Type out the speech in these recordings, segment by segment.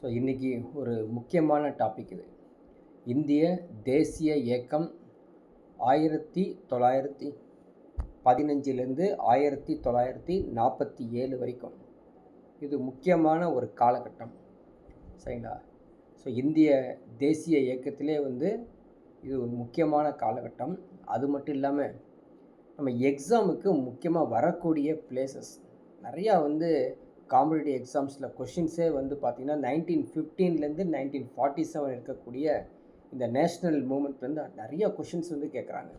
So இன்றைக்கி ஒரு முக்கியமான டாபிக் இது. இந்திய தேசிய இயக்கம் 1915 1947 வரைக்கும் இது முக்கியமான ஒரு காலகட்டம். சரிங்களா? ஸோ இந்திய தேசிய இயக்கத்திலே இது ஒரு முக்கியமான காலகட்டம். அது மட்டும் இல்லாமல் நம்ம எக்ஸாமுக்கு முக்கியமாக வரக்கூடிய பிளேசஸ் நிறையா காம்படிட்டிவ் எக்ஸாம்ஸில் கொஷின்ஸே பார்த்திங்கன்னா 1915 1947 இருக்கக்கூடிய இந்த நேஷ்னல் மூமெண்ட்லேருந்து நிறையா கொஷின்ஸ் கேட்குறாங்க.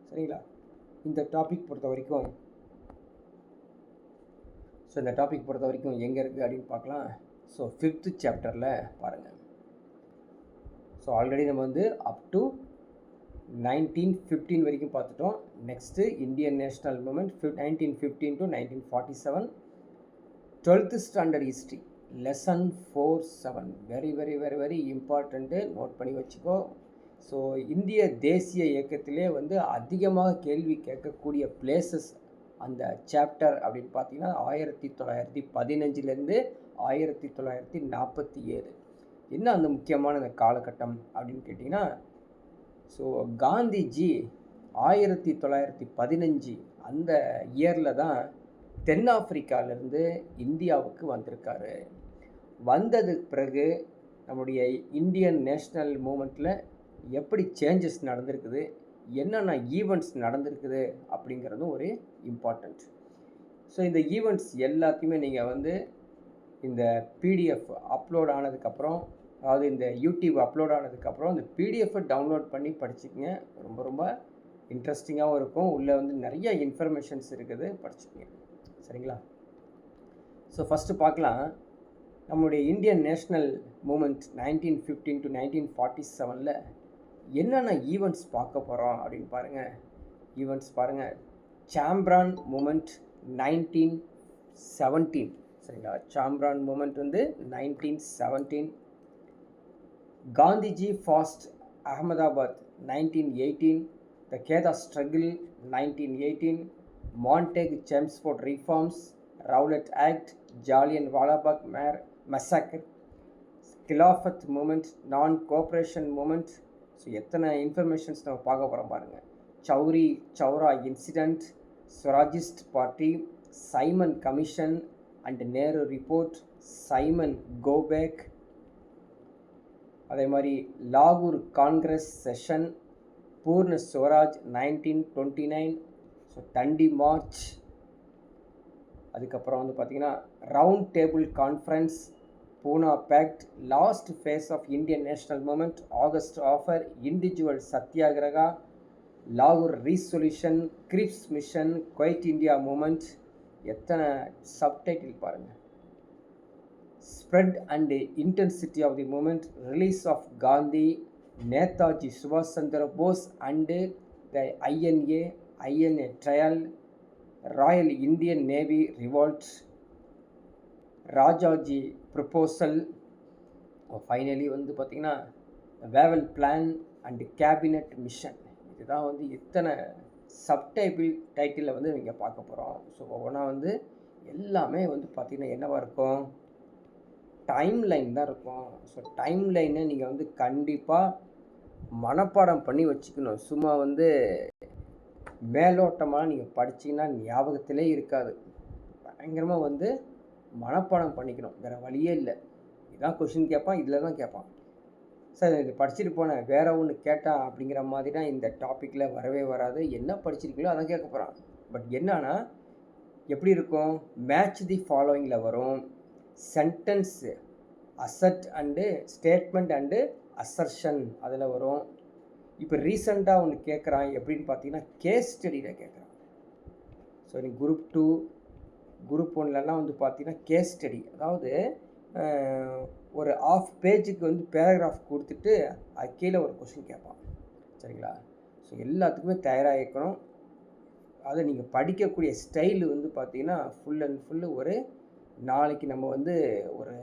சரிங்களா? இந்த டாபிக் பொறுத்த வரைக்கும் எங்கே இருக்குது அப்படின்னு பார்க்கலாம். ஸோ 5th சாப்டரில் பாருங்கள். ஸோ ஆல்ரெடி நம்ம அப் டு 1915 வரைக்கும் பார்த்துட்டோம். Next Indian national movement 1915 to 1947. 12th standard history lesson 4-7 very very very very important, note பண்ணி வச்சுக்கோ. ஸோ இந்திய தேசிய இயக்கத்திலே அதிகமாக கேள்வி கேட்கக்கூடிய பிளேசஸ் அந்த சாப்டர் அப்படின்னு பார்த்தீங்கன்னா 1915 1947 என்ன அந்த முக்கியமான அந்த காலகட்டம் அப்படின்னு கேட்டிங்கன்னா, ஸோ காந்திஜி 1915 அந்த இயரில் தான் தென்னாப்பிரிக்காவிலேருந்து இந்தியாவுக்கு வந்திருக்காரு. வந்ததுக்கு பிறகு நம்முடைய இந்தியன் நேஷ்னல் மூமெண்ட்டில் எப்படி சேஞ்சஸ் நடந்திருக்குது, என்னென்ன ஈவெண்ட்ஸ் நடந்திருக்குது அப்படிங்கிறதும் ஒரு இம்பார்ட்டண்ட். ஸோ இந்த ஈவெண்ட்ஸ் எல்லாத்தையுமே நீங்கள் இந்த பிடிஎஃப் அப்லோட் ஆனதுக்கப்புறம், அதாவது இந்த யூடியூப் அப்லோட் ஆனதுக்கப்புறம் இந்த பிடிஎஃப்பை டவுன்லோட் பண்ணி படிச்சுக்கங்க. ரொம்ப ரொம்ப இன்ட்ரெஸ்டிங்காகவும் இருக்கும். உள்ளே நிறைய இன்ஃபர்மேஷன்ஸ் இருக்குது, படிச்சுக்கங்க. சரிங்களா? ஸோ ஃபஸ்ட்டு பார்க்கலாம். நம்முடைய இந்தியன் நேஷ்னல் மூமெண்ட் 1915 to 1947 என்னென்ன ஈவெண்ட்ஸ் பார்க்க போகிறோம் அப்படின்னு பாருங்கள். ஈவெண்ட்ஸ் பாருங்கள். சாம்பிரான் மூமெண்ட் 1917. சரிங்களா? சாம்பிரான் மூமெண்ட் 1917. காந்திஜி ஃபாஸ்ட் அகமதாபாத் 1918. த கேதா struggle 1918. Montague Chelmsford Reforms, Rowlatt Act, Jallianwala Bagh Massacre, Khilafat Movement, Non-Cooperation Movement. So எத்தனை இன்ஃபர்மேஷன்ஸ் நம்ம பார்க்க போகிறோம் பாருங்கள். Chauri Chaura incident, Swarajist party, Simon Commission and Nehru report, Simon go back, அதே மாதிரி லாகூர் காங்கிரஸ் செஷன், பூர்ண ஸ்வராஜ் 1929. ஸோ தண்டி மார்ச். அதுக்கப்புறம் பார்த்திங்கன்னா round table conference, Poona pact, last phase of Indian national movement, August offer, individual satyagraha, லாகூர் resolution, Cripps mission, Quit India movement. எத்தனை subtitle பாருங்கள். Spread and intensity of the movement, release of Gandhi, Netaji சுபாஷ் Chandra Bose and the INA trial, royal Indian navy revolt, Rajaji proposal, finally பார்த்திங்கன்னா Wavell plan and cabinet mission. இதுதான் எத்தனை டைட்டிலில் நீங்கள் பார்க்க போகிறோம். ஸோ ஒவ்வொன்றா எல்லாமே பார்த்திங்கன்னா என்னவாக இருக்கும், டைம் லைன் தான் இருக்கும். ஸோ டைம் லைனை நீங்கள் கண்டிப்பாக மனப்பாடம் பண்ணி வச்சுக்கணும். சும்மா மேலோட்டமாக நீங்கள் படிச்சிங்கன்னா ஞாபகத்திலே இருக்காது. பயங்கரமாக மனப்பாடம் பண்ணிக்கணும், வேறு வழியே இல்லை. இதான் கொஷின் கேட்பான், இதில் தான் கேட்பான். சார் இது படிச்சுட்டு போனேன், வேறு ஒன்று கேட்டான் அப்படிங்கிற மாதிரி தான் இந்த டாப்பிக்கில் வரவே வராது. என்ன படிச்சிருக்கீங்களோ அதான் கேட்க போகிறான். பட் என்னன்னா எப்படி இருக்கும், மேட்ச் தி ஃபாலோயிங்கில் வரும், sentence, asset and statement and assertion அதில் வரும். இப்போ ரீசெண்டாக ஒன்று கேட்குறான் எப்படின்னு பார்த்தீங்கன்னா கேஸ் ஸ்டடியில் கேட்குறான். ஸோ நீ குரூப் 2 குரூப் 1லலாம் பார்த்தீங்கன்னா கேஸ் ஸ்டடி, அதாவது ஒரு ஆஃப் பேஜுக்கு பேராகிராஃப் கொடுத்துட்டு அது கீழே ஒரு கொஷின் கேட்பான். சரிங்களா? ஸோ எல்லாத்துக்குமே தயாராக இருக்கணும். அதை நீங்கள் படிக்கக்கூடிய ஸ்டைலு பார்த்தீங்கன்னா ஃபுல் அண்ட் ஃபுல்லு ஒரு நாளைக்கு நம்ம ஒரு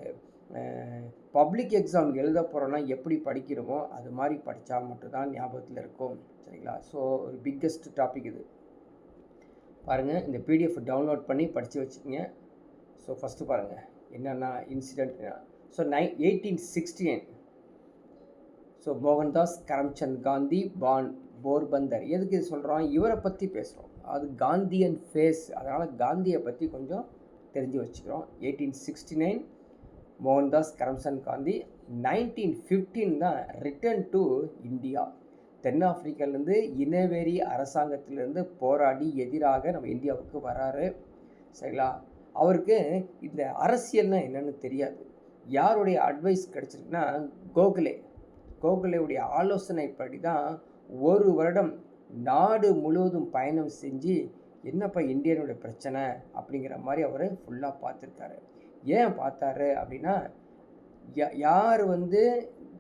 பப்ளிக் எக்ஸாம் எழுத போகிறோன்னா எப்படி படிக்கிறோமோ அது மாதிரி படித்தா மட்டும்தான் ஞாபகத்தில் இருக்கும். சரிங்களா? ஸோ ஒரு பிக்கஸ்ட் டாபிக் இது. பாருங்கள், இந்த பிடிஎஃப் டவுன்லோட் பண்ணி படித்து வச்சுக்கோங்க. ஸோ ஃபஸ்ட்டு பாருங்கள் என்னென்னா incident. So 1869. So Mohandas Karamchand Gandhi born Porbandar. எதுக்கு இது சொல்கிறோம்? இவரை பற்றி பேசுகிறோம். அது காந்தியன் ஃபேஸ், அதனால் காந்தியை பற்றி கொஞ்சம் தெரிஞ்சு வச்சுக்கிறோம். 1869 மோகன்தாஸ் கரம்சந்த் காந்தி. 1915 தான் ரிட்டர்ன் டு இந்தியா. தென்னாப்பிரிக்காலேருந்து இனவெறி அரசாங்கத்திலேருந்து போராடி எதிராக நம்ம இந்தியாவுக்கு வராரு. சரிங்களா? அவருக்கு இந்த அரசியல்னா என்னன்னு தெரியாது. யாருடைய அட்வைஸ் கிடச்சிருக்குன்னா கோகலேவுடைய ஆலோசனைப்படி தான் ஒரு வருடம் நாடு முழுவதும் பயணம் செஞ்சு என்னப்பா இந்தியனுடைய பிரச்சனை அப்படிங்கிற மாதிரி அவர் ஃபுல்லாக பார்த்துருக்காரு. ஏன் பார்த்தாரு அப்படின்னா, யார் வந்து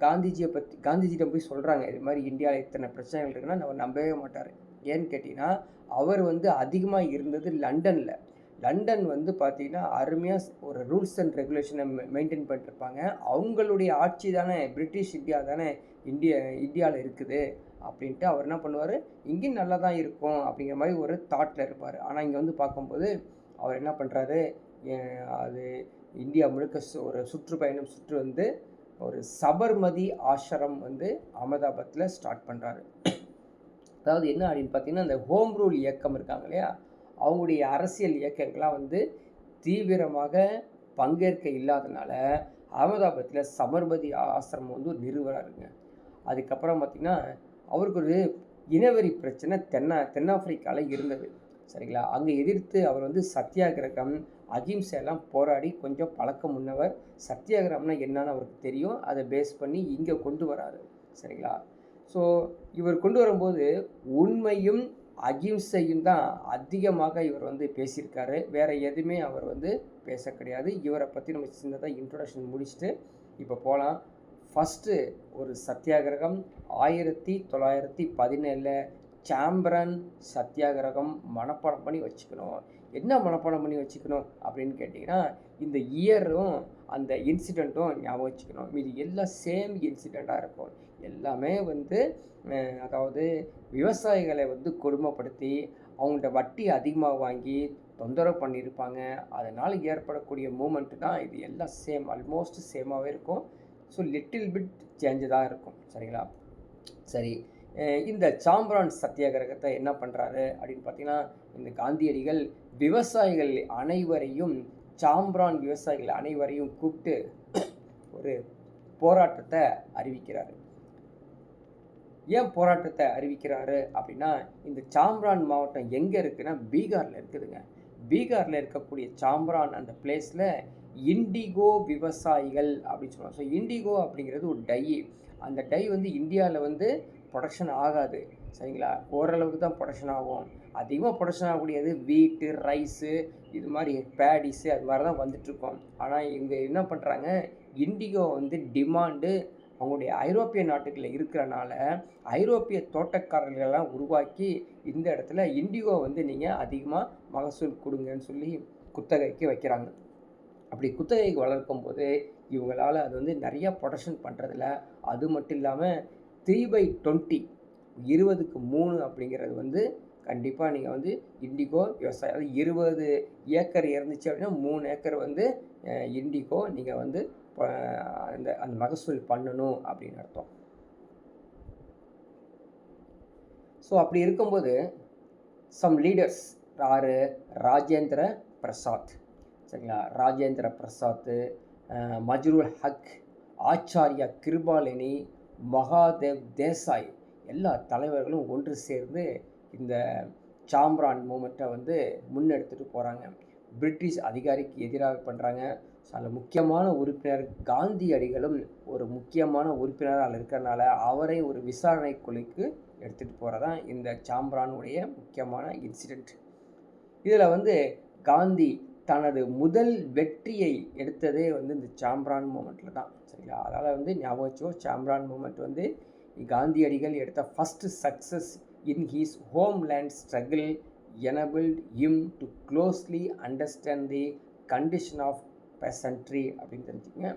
காந்திஜியிட்ட போய் சொல்கிறாங்க இது மாதிரி இந்தியாவில் இத்தனை பிரச்சனைகள் இருக்குன்னா நம்ம நம்பவே மாட்டார். ஏன்னு கேட்டிங்கன்னா, அவர் வந்து அதிகமாக இருந்தது லண்டன் வந்து பார்த்திங்கன்னா அருமையாக ஒரு ரூல்ஸ் அண்ட் ரெகுலேஷனை மெயின்டைன் பண்ணிட்டுருப்பாங்க. அவங்களுடைய ஆட்சி தானே, பிரிட்டிஷ் இந்தியா தானே இந்தியாவில் இருக்குது அப்படின்ட்டு அவர் என்ன பண்ணுவார், இங்கேயும் நல்லா தான் இருக்கும் அப்படிங்கிற மாதிரி ஒரு தாட்டில் இருப்பார். ஆனால் இங்கே வந்து பார்க்கும்போது அவர் என்ன பண்ணுறாரு, அது இந்தியா முழுக்க ஒரு சுற்றுப்பயணம் வந்து ஒரு சபர்மதி ஆசிரம் வந்து அகமதாபாத்தில் ஸ்டார்ட் பண்ணுறாரு. அதாவது என்ன அப்படின்னு பார்த்தீங்கன்னா, இந்த ஹோம் ரூல் இயக்கம் இருக்காங்க இல்லையா, அவங்களுடைய அரசியல் இயக்கங்கள்லாம் வந்து தீவிரமாக பங்கேற்க இல்லாதனால அகமதாபாத்தில் சபர்மதி ஆசிரமம் வந்து நிறுவனாருங்க. அதுக்கப்புறம் பார்த்திங்கன்னா அவருக்கு ஒரு இனவெறி பிரச்சனை தென்னாப்பிரிக்காவில் இருந்தது. சரிங்களா? அங்கே எதிர்த்து அவர் வந்து சத்தியாகிரகம் அகிம்சையெல்லாம் போராடி கொஞ்சம் பழக்கம் முன்னவர். சத்தியாகிரகம்னா என்னன்னு அவருக்கு தெரியும். அதை பேஸ் பண்ணி இங்கே கொண்டு வராரு. சரிங்களா? ஸோ இவர் கொண்டு வரும்போது உண்மையும் அகிம்சையும் தான் அதிகமாக இவர் வந்து பேசியிருக்காரு. வேறு எதுவுமே அவர் வந்து பேச கிடையாது. இவரை பற்றி நம்ம சின்னதாக இன்ட்ரொடக்ஷன் முடிச்சுட்டு இப்போ போகலாம். ஃபஸ்ட்டு ஒரு சத்தியாகிரகம் 1917 சாம்பரன் சத்தியாகிரகம் மனப்பாடம் பண்ணி வச்சுக்கணும். என்ன மனப்பாடம் பண்ணி வச்சுக்கணும் அப்படின்னு கேட்டிங்கன்னா, இந்த இயரும் அந்த இன்சிடெண்ட்டும் ஞாபகம் வச்சுக்கணும். மீது எல்லாம் சேம் இன்சிடெண்ட்டாக இருக்கும். எல்லாமே வந்து அதாவது விவசாயிகளை வந்து கொடுமைப்படுத்தி அவங்கள்ட்ட வட்டி அதிகமாக வாங்கி தொந்தரவு பண்ணியிருப்பாங்க. அதனால் ஏற்படக்கூடிய மூமெண்ட்டு தான் இது. எல்லாம் சேம், ஆல்மோஸ்ட் சேமாகவே இருக்கும். ஸோ லிட்டில் பிட் சேஞ்சு தான் இருக்கும். சரிங்களா? சரி, இந்த சாம்பரான் சத்தியாகிரகத்தை என்ன பண்ணுறாரு அப்படின்னு பார்த்தீங்கன்னா, இந்த காந்தியடிகள் விவசாயிகள் அனைவரையும் கூப்பிட்டு ஒரு போராட்டத்தை அறிவிக்கிறாரு. ஏன் போராட்டத்தை அறிவிக்கிறாரு அப்படின்னா, இந்த சாம்பரான் மாவட்டம் எங்கே இருக்குன்னா பீகாரில் இருக்குதுங்க. பீகாரில் இருக்கக்கூடிய சாம்பரான் அந்த பிளேஸில் இண்டிகோ விவசாயிகள் அப்படின்னு சொல்லுவாங்க. ஸோ இண்டிகோ அப்படிங்கிறது ஒரு டை. அந்த டை வந்து இந்தியாவில் வந்து ப்ரொடக்ஷன் ஆகாது. சரிங்களா? ஓரளவுக்கு தான் ப்ரொடக்ஷன் ஆகும். அதிகமாக ப்ரொடக்ஷன் ஆகக்கூடியது வீட்டு, ரைஸு, இது மாதிரி பேடிஸு, அது மாதிரி தான் வந்துட்டுருக்கோம். ஆனால் இங்கே என்ன பண்ணுறாங்க, இண்டிகோ வந்து டிமாண்டு அவங்களுடைய ஐரோப்பிய நாட்டுகளில் இருக்கிறனால ஐரோப்பிய தோட்டக்காரர்களெல்லாம் உருவாக்கி இந்த இடத்துல இண்டிகோ வந்து நீங்கள் அதிகமாக மகசூல் கொடுங்கன்னு சொல்லி குத்தகைக்கு வைக்கிறாங்க. அப்படி குத்தகைக்கு வளர்க்கும் போது இவங்களால் அது வந்து நிறையா ப்ரொடக்ஷன் பண்ணுறதில்ல. அது மட்டும் இல்லாமல் 3/20 20/3 அப்படிங்கிறது வந்து கண்டிப்பாக நீங்கள் வந்து இண்டிகோ விவசாயம், அதாவது 20 ஏக்கர் இருந்துச்சு அப்படின்னா 3 ஏக்கர் வந்து இண்டிகோ நீங்கள் வந்து அந்த மகசூல் பண்ணணும் அப்படின்னு அர்த்தம். ஸோ அப்படி இருக்கும்போது சம் லீடர்ஸ் ராஜேந்திர பிரசாத், சரிங்களா, ராஜேந்திர பிரசாத், மஜ்ரூல் ஹக், ஆச்சாரியா கிருபாலினி, மகாதேவ் தேசாய் எல்லா தலைவர்களும் ஒன்று சேர்ந்து இந்த சாம்பரான் மூமெண்ட்டை வந்து முன்னெடுத்துட்டு போகிறாங்க. பிரிட்டிஷ் அதிகாரிக்கு எதிராக பண்ணுறாங்க. ஸோ அதில் முக்கியமான உறுப்பினர் காந்தியடிகளும் ஒரு முக்கியமான உறுப்பினராக இருக்கிறனால அவரை ஒரு விசாரணை குழுக்கு எடுத்துகிட்டு போகிறதான் இந்த சாம்பரானுடைய முக்கியமான இன்சிடெண்ட். இதில் வந்து காந்தி தனது முதல் வெற்றியை எடுத்ததே வந்து இந்த சாம்பரான் மூமெண்ட்டில் தான். சரிங்களா? அதனால் வந்து ஞாபகம் வச்சோ, சாம்பரான் மூமெண்ட் வந்து காந்தியடிகள் எடுத்த first success in he's homeland struggle enabled him to closely understand the condition of peasantry அப்படின்னு தெரிஞ்சுக்கங்க.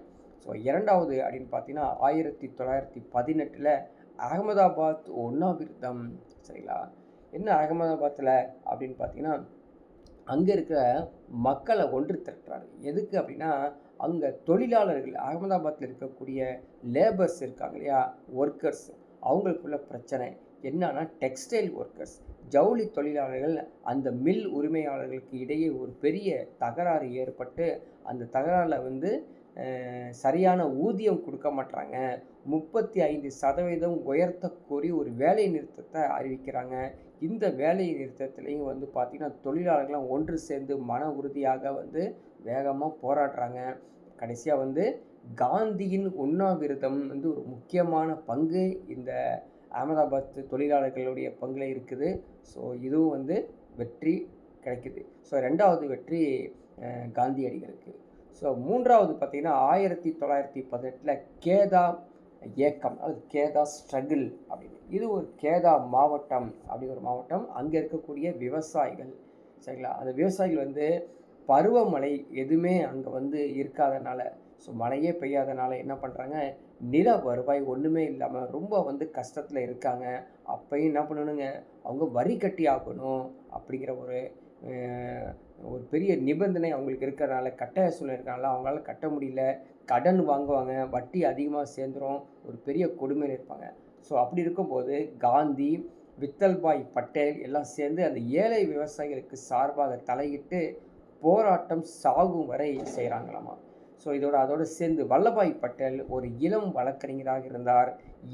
ஸோ இரண்டாவது அப்படின்னு பார்த்தீங்கன்னா 1918 அகமதாபாத் உண்ணாவிரதம். சரிங்களா? என்ன அகமதாபாத்தில் அப்படின்னு பார்த்தீங்கன்னா, அங்கே இருக்கிற மக்களை ஒன்று திரட்டுறாரு. எதுக்கு அப்படின்னா, அங்கே தொழிலாளர்கள் அகமதாபாத்தில் இருக்கக்கூடிய லேபர்ஸ் இருக்காங்க இல்லையா, ஒர்க்கர்ஸ், அவங்களுக்குள்ள பிரச்சனை என்னன்னா டெக்ஸ்டைல் ஒர்க்கர்ஸ், ஜவுளி தொழிலாளர்கள், அந்த மில் உரிமையாளர்களுக்கு இடையே ஒரு பெரிய தகராறு ஏற்பட்டு அந்த தகராறில் வந்து சரியான ஊதியம் கொடுக்க மாட்டாங்க. 35% உயர்த்த கோரி ஒரு வேலை நிறுத்தத்தை அறிவிக்கிறாங்க. இந்த வேலை நிறுத்தத்துலேயும் வந்து பார்த்திங்கன்னா தொழிலாளர்கள்லாம் ஒன்று சேர்ந்து மன உறுதியாக வந்து வேகமாக போராடுறாங்க. கடைசியாக வந்து காந்தியின் உண்ணாவிரதம் வந்து ஒரு முக்கியமான பங்கு இந்த அகமதாபாத் தொழிலாளர்களுடைய பங்கில் இருக்குது. ஸோ இதுவும் வந்து வெற்றி கிடைக்குது. ஸோ 2வது வெற்றி காந்தியடிகளுக்கு. ஸோ 3வது பார்த்திங்கன்னா 1918 கேதா இயக்கம், அது கேதா ஸ்ட்ரகிள் அப்படின்னு. இது ஒரு கேதா மாவட்டம் அப்படி ஒரு மாவட்டம். அங்கே இருக்கக்கூடிய விவசாயிகள், சரிங்களா, அந்த விவசாயிகள் வந்து பருவமழை எதுவுமே அங்கே வந்து இருக்காதனால, ஸோ மழையே பெய்யாதனால என்ன பண்ணுறாங்க, நில வருவாய் ஒன்றுமே இல்லாமல் ரொம்ப வந்து கஷ்டத்தில் இருக்காங்க. அப்பையும் என்ன பண்ணணுங்க, அவங்க வரி கட்டி ஆகணும் அப்படிங்கிற ஒரு பெரிய நிபந்தனை அவங்களுக்கு இருக்கிறனால, கட்டாய சூழ்நிலை இருக்கிறனால அவங்களால கட்ட முடியல. கடன் வாங்குவாங்க, வட்டி அதிகமாக சேர்ந்துடும், ஒரு பெரிய கொடுமையில் இருப்பாங்க. ஸோ அப்படி இருக்கும்போது காந்தி, வித்தல்பாய் பட்டேல் எல்லாம் சேர்ந்து அந்த ஏழை விவசாயிகளுக்கு சார்பாக தலையிட்டு போராட்டம் சாகும் வரை செய்கிறாங்களாமா. ஸோ அதோடு சேர்ந்து வல்லபாய் பட்டேல் ஒரு இளம் வழக்கறிஞராக இருந்தார்.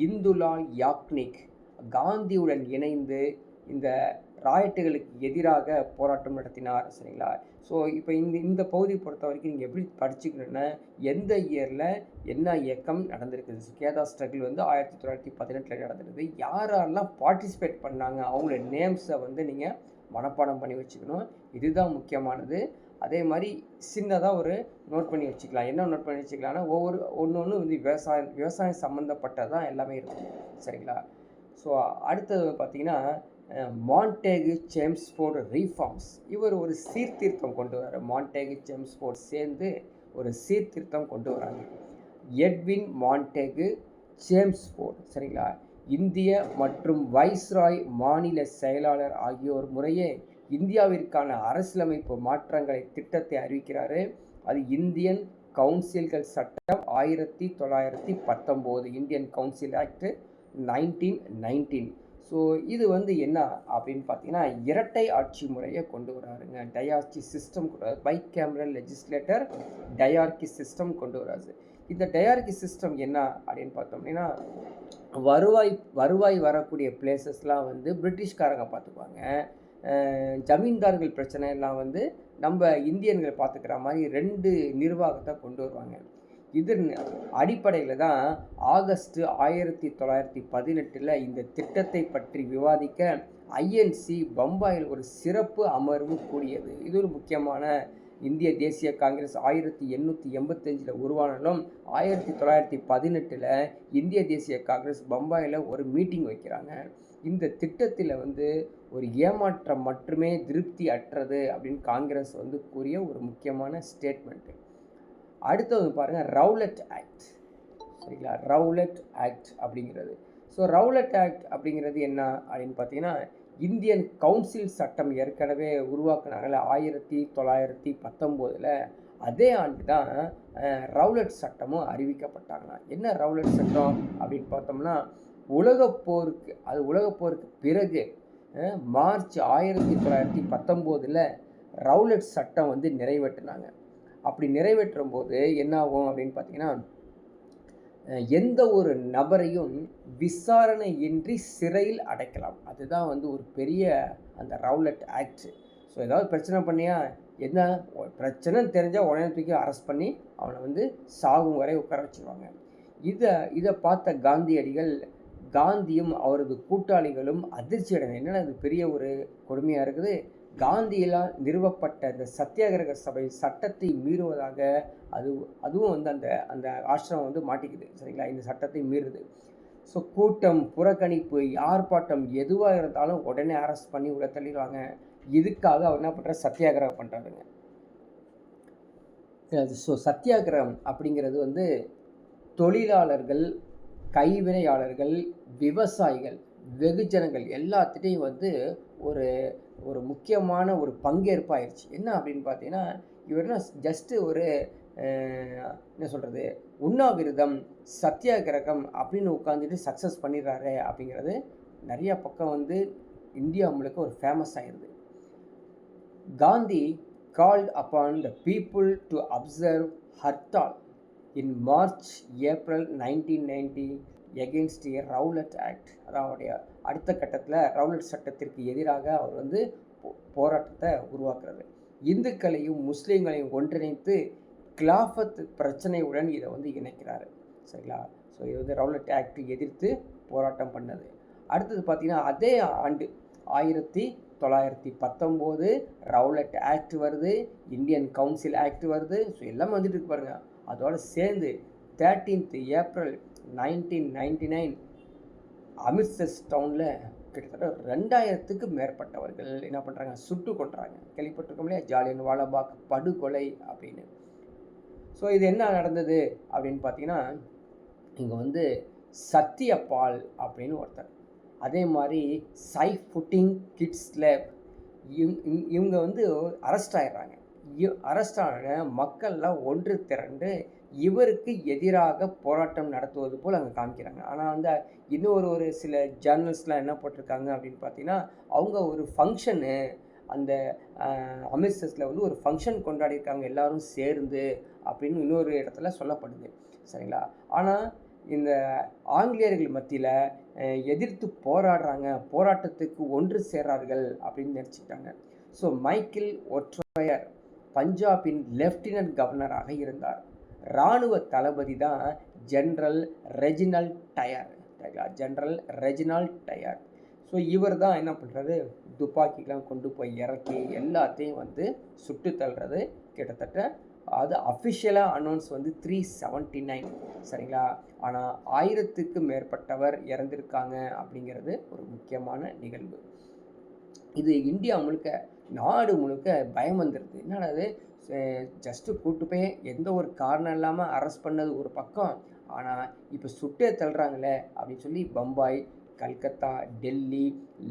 இந்துலால் யாக்னிக் காந்தியுடன் இணைந்து இந்த ராயட்டுகளுக்கு எதிராக போராட்டம் நடத்தினார், சரிங்களா. ஸோ இப்போ இந்த பகுதியை பொறுத்த வரைக்கும் நீங்கள் எப்படி படிச்சுக்கணுன்னா, எந்த இயரில் என்ன இயக்கம் நடந்திருக்குது. கேதா ஸ்ட்ரகிள் வந்து 1918 நடந்திருக்குது. யாரெல்லாம் பார்ட்டிசிபேட் பண்ணாங்க அவங்களோட நேம்ஸை வந்து நீங்கள் மனப்பாடம் பண்ணி வச்சுக்கணும். இதுதான் முக்கியமானது. அதே மாதிரி சின்னதாக ஒரு நோட் பண்ணி வச்சுக்கலாம். என்ன நோட் பண்ணி வச்சுக்கலாம்னா, ஒன்று வந்து விவசாயம் சம்மந்தப்பட்டதான் எல்லாமே இருக்கும், சரிங்களா. ஸோ அடுத்தது பார்த்திங்கன்னா மான்டேகு சேம்ஸ்ஃபோர்டு ரீஃபார்ம்ஸ். இவர் ஒரு சீர்திருத்தம் கொண்டு வர்றார். மான்டேகு சேம்ஸ்ஃபோர்டு சேர்ந்து ஒரு சீர்திருத்தம் கொண்டு வராங்க. எட்வின் மான்டேகு சேம்ஸ்ஃபோர்டு, சரிங்களா, இந்திய மற்றும் வைஸ்ராய் மாநில செயலாளர் ஆகியோர் முறையே இந்தியாவிற்கான அரசியலமைப்பு மாற்றங்களை திட்டத்தை அறிவிக்கிறாரு. அது இந்தியன் கவுன்சில்கள் சட்டம் 1919, இந்தியன் கவுன்சில் ஆக்ட் 1919. ஸோ இது வந்து என்ன அப்படின்னு பார்த்தீங்கன்னா இரட்டை ஆட்சி முறையை கொண்டு வராருங்க. டயார்கி சிஸ்டம் கொண்டு வராது. Bicameral legislature dyarchy system கொண்டு வராது. இந்த டயார்கி சிஸ்டம் என்ன அப்படின்னு பார்த்தோம்னா, வருவாய் வரக்கூடிய பிளேசஸ்லாம் வந்து பிரிட்டிஷ்காரங்க பார்த்துக்குவாங்க. ஜமீன்தார்கள் பிரச்சனை எல்லாம் வந்து நம்ம இந்தியன்கள் பார்த்துக்கிற மாதிரி 2 நிர்வாகத்தை கொண்டு வருவாங்க. இதன் அடிப்படையில் தான் ஆகஸ்ட் 1918 இந்த திட்டத்தை பற்றி விவாதிக்க ஐஎன்சி பம்பாயில் ஒரு சிறப்பு அமர்வு கூடியது. இது ஒரு முக்கியமான இந்திய தேசிய காங்கிரஸ் 1885 உருவானாலும் 1918 இந்திய தேசிய காங்கிரஸ் பம்பாயில் ஒரு மீட்டிங் வைக்கிறாங்க. இந்த திட்டத்தில் வந்து ஒரு ஏமாற்றம் மட்டுமே திருப்தி அற்றது அப்படின்னு காங்கிரஸ் வந்து கூறிய ஒரு முக்கியமான ஸ்டேட்மெண்ட்டு. அடுத்தது பாருங்கள், ரவுலட் ஆக்ட், சரிங்களா. ரவுலட் ஆக்ட் அப்படிங்கிறது, ஸோ ரவுலட் ஆக்ட் அப்படிங்கிறது என்ன அப்படின்னு பார்த்தீங்கன்னா, இந்தியன் கவுன்சில் சட்டம் ஏற்கனவே உருவாக்குனாங்கல்ல 1919. அதே ஆண்டு தான் ரவுலட் சட்டமும் அறிவிக்கப்பட்டாங்களாம். என்ன ரவுலட் சட்டம் அப்படின்னு பார்த்தோம்னா, உலகப்போருக்கு பிறகு மார்ச் 1919 ரவுலட் சட்டம் வந்து நிறைவேற்றினாங்க. அப்படி நிறைவேற்றும் போது என்ன ஆகும் அப்படின்னு பார்த்தீங்கன்னா, எந்த ஒரு நபரையும் விசாரணையின்றி சிறையில் அடைக்கலாம். அதுதான் வந்து ஒரு பெரிய அந்த ரவுலட் ஆக்ட். ஸோ ஏதாவது பிரச்சனை பண்ணியா, என்ன பிரச்சனைன்னு தெரிஞ்சால் உடனே தூக்கி அரெஸ்ட் பண்ணி அவனை வந்து சாகும் வரை உட்கார வச்சுருவாங்க. இதை பார்த்த காந்தியும் அவரது கூட்டாளிகளும் அதிர்ச்சி அடைந்தார். என்னென்னா இது பெரிய ஒரு கொடுமையாக இருக்குது. காந்தியால் நிறுவப்பட்ட இந்த சத்தியாகிரக சபை சட்டத்தை மீறுவதாக அதுவும் வந்து அந்த ஆசிரமம் வந்து மாட்டிக்குது, சரிங்களா. இந்த சட்டத்தை மீறுது. ஸோ கூட்டம், புறக்கணிப்பு, ஆர்ப்பாட்டம் எதுவாக இருந்தாலும் உடனே அரெஸ்ட் பண்ணி உள்ள தள்ளிடுவாங்க. இதுக்காக அவர் என்ன பண்ணுறாரு, சத்தியாகிரகம் பண்ணுறாருங்க. ஸோ சத்தியாகிரகம் அப்படிங்கிறது வந்து தொழிலாளர்கள், கைவினையாளர்கள், விவசாயிகள், வெகுஜனங்கள் எல்லாத்திட்டையும் வந்து ஒரு முக்கியமான ஒரு பங்கேற்பாயிருச்சு. என்ன அப்படின்னு பார்த்தீங்கன்னா, இவர்னா ஜஸ்ட்டு ஒரு என்ன சொல்கிறது, உண்ணாவிரதம், சத்தியாகிரகம் அப்படின்னு உட்காந்துட்டு சக்ஸஸ் பண்ணிடுறாரு அப்படிங்கிறது நிறைய பக்கம் வந்து இந்தியா முழுக்க ஒரு ஃபேமஸ் ஆகிடுது. Gandhi called upon the people to observe Hartal in March, April 1990 against a Rowlatt Act. அதாவது அடுத்த கட்டத்தில் ரவுலட் சட்டத்திற்கு எதிராக அவர் வந்து போராட்டத்தை உருவாக்குறது. இந்துக்களையும் முஸ்லீம்களையும் ஒன்றிணைத்து கிலாஃபத் பிரச்சனையுடன் இதை வந்து இணைக்கிறாரு. சரிங்களா? ஸோ இது வந்து ரவுலட் ஆக்ட் எதிர்த்து போராட்டம் பண்ணது. அடுத்தது பார்த்திங்கன்னா அதே ஆண்டு 1919 ரவுலட் ஆக்ட் வருது, இந்தியன் கவுன்சில் ஆக்ட் வருது. ஸோ எல்லாமே வந்துட்டு இருக்கு பாருங்க. அதோடு சேர்ந்து 13th April 1999 அமிர்த்சர் டவுனில் கிட்டத்தட்ட 2000க்கு மேற்பட்டவர்கள் என்ன பண்ணுறாங்க, சுட்டு கொண்டுறாங்க. கேள்விப்பட்டிருக்கோம் இல்லையா, ஜாலியன் வாலாபாக் படுகொலை அப்படின்னு. ஸோ இது என்ன நடந்தது அப்படின்னு பார்த்தீங்கன்னா, இங்கே வந்து சத்யபால் அப்படின்னு ஒருத்தர், அதே மாதிரி சைஃபுட்டிங் கிட்ஸ்லேப், இவங்க வந்து அரெஸ்ட் ஆகிடுறாங்க. அரெஸ்ட் ஆன மக்கள்லாம் ஒன்று திரண்டு இவருக்கு எதிராக போராட்டம் நடத்துவது போல் அங்கே காமிக்கிறாங்க. ஆனால் வந்து இன்னும் ஒரு சில ஜேர்னல்ஸ்லாம் என்ன போட்டிருக்காங்க அப்படின்னு பார்த்தீங்கன்னா, அவங்க ஒரு ஃபங்க்ஷனு அந்த அமிர்த்சரில் வந்து ஒரு ஃபங்க்ஷன் கொண்டாடிருக்காங்க எல்லாரும் சேர்ந்து அப்படின்னு இன்னொரு இடத்துல சொல்லப்படுது. சரிங்களா? ஆனால் இந்த ஆங்கிலேயர்கள் மத்தியில் எதிர்த்து போராடுறாங்க, போராட்டத்துக்கு ஒன்று சேர்றார்கள் அப்படின்னு நினச்சிக்கிட்டாங்க. ஸோ மைக்கேல் ஒட்ரையர் பஞ்சாபின் லெஃப்டினன்ட் கவர்னராக இருந்தார். இராணுவ தளபதி தான் general Reginald Dyer. General Reginald Dyer. So இவர் தான் என்ன பண்ணுறது, துப்பாக்கிலாம் கொண்டு போய் இறக்கி எல்லாத்தையும் வந்து சுட்டு தள்ளுறது. கிட்டத்தட்ட அது அஃபிஷியலாக அனௌன்ஸ் வந்து 379. சரிங்களா? ஆனால் 1000க்கு மேற்பட்டவர் இறந்துருக்காங்க அப்படிங்கிறது ஒரு முக்கியமான நிகழ்வு. இது இந்தியா முழுக்க, நாடு முழுக்க பயம் வந்துடுது. என்னடா அது, ஜஸ்ட்டு கூப்பிட்டு போய் எந்த ஒரு காரணம் இல்லாமல் அரெஸ்ட் பண்ணது ஒரு பக்கம், ஆனால் இப்போ சுட்டே தள்ளுறாங்களே அப்படின்னு சொல்லி பம்பாய், கல்கத்தா, டெல்லி,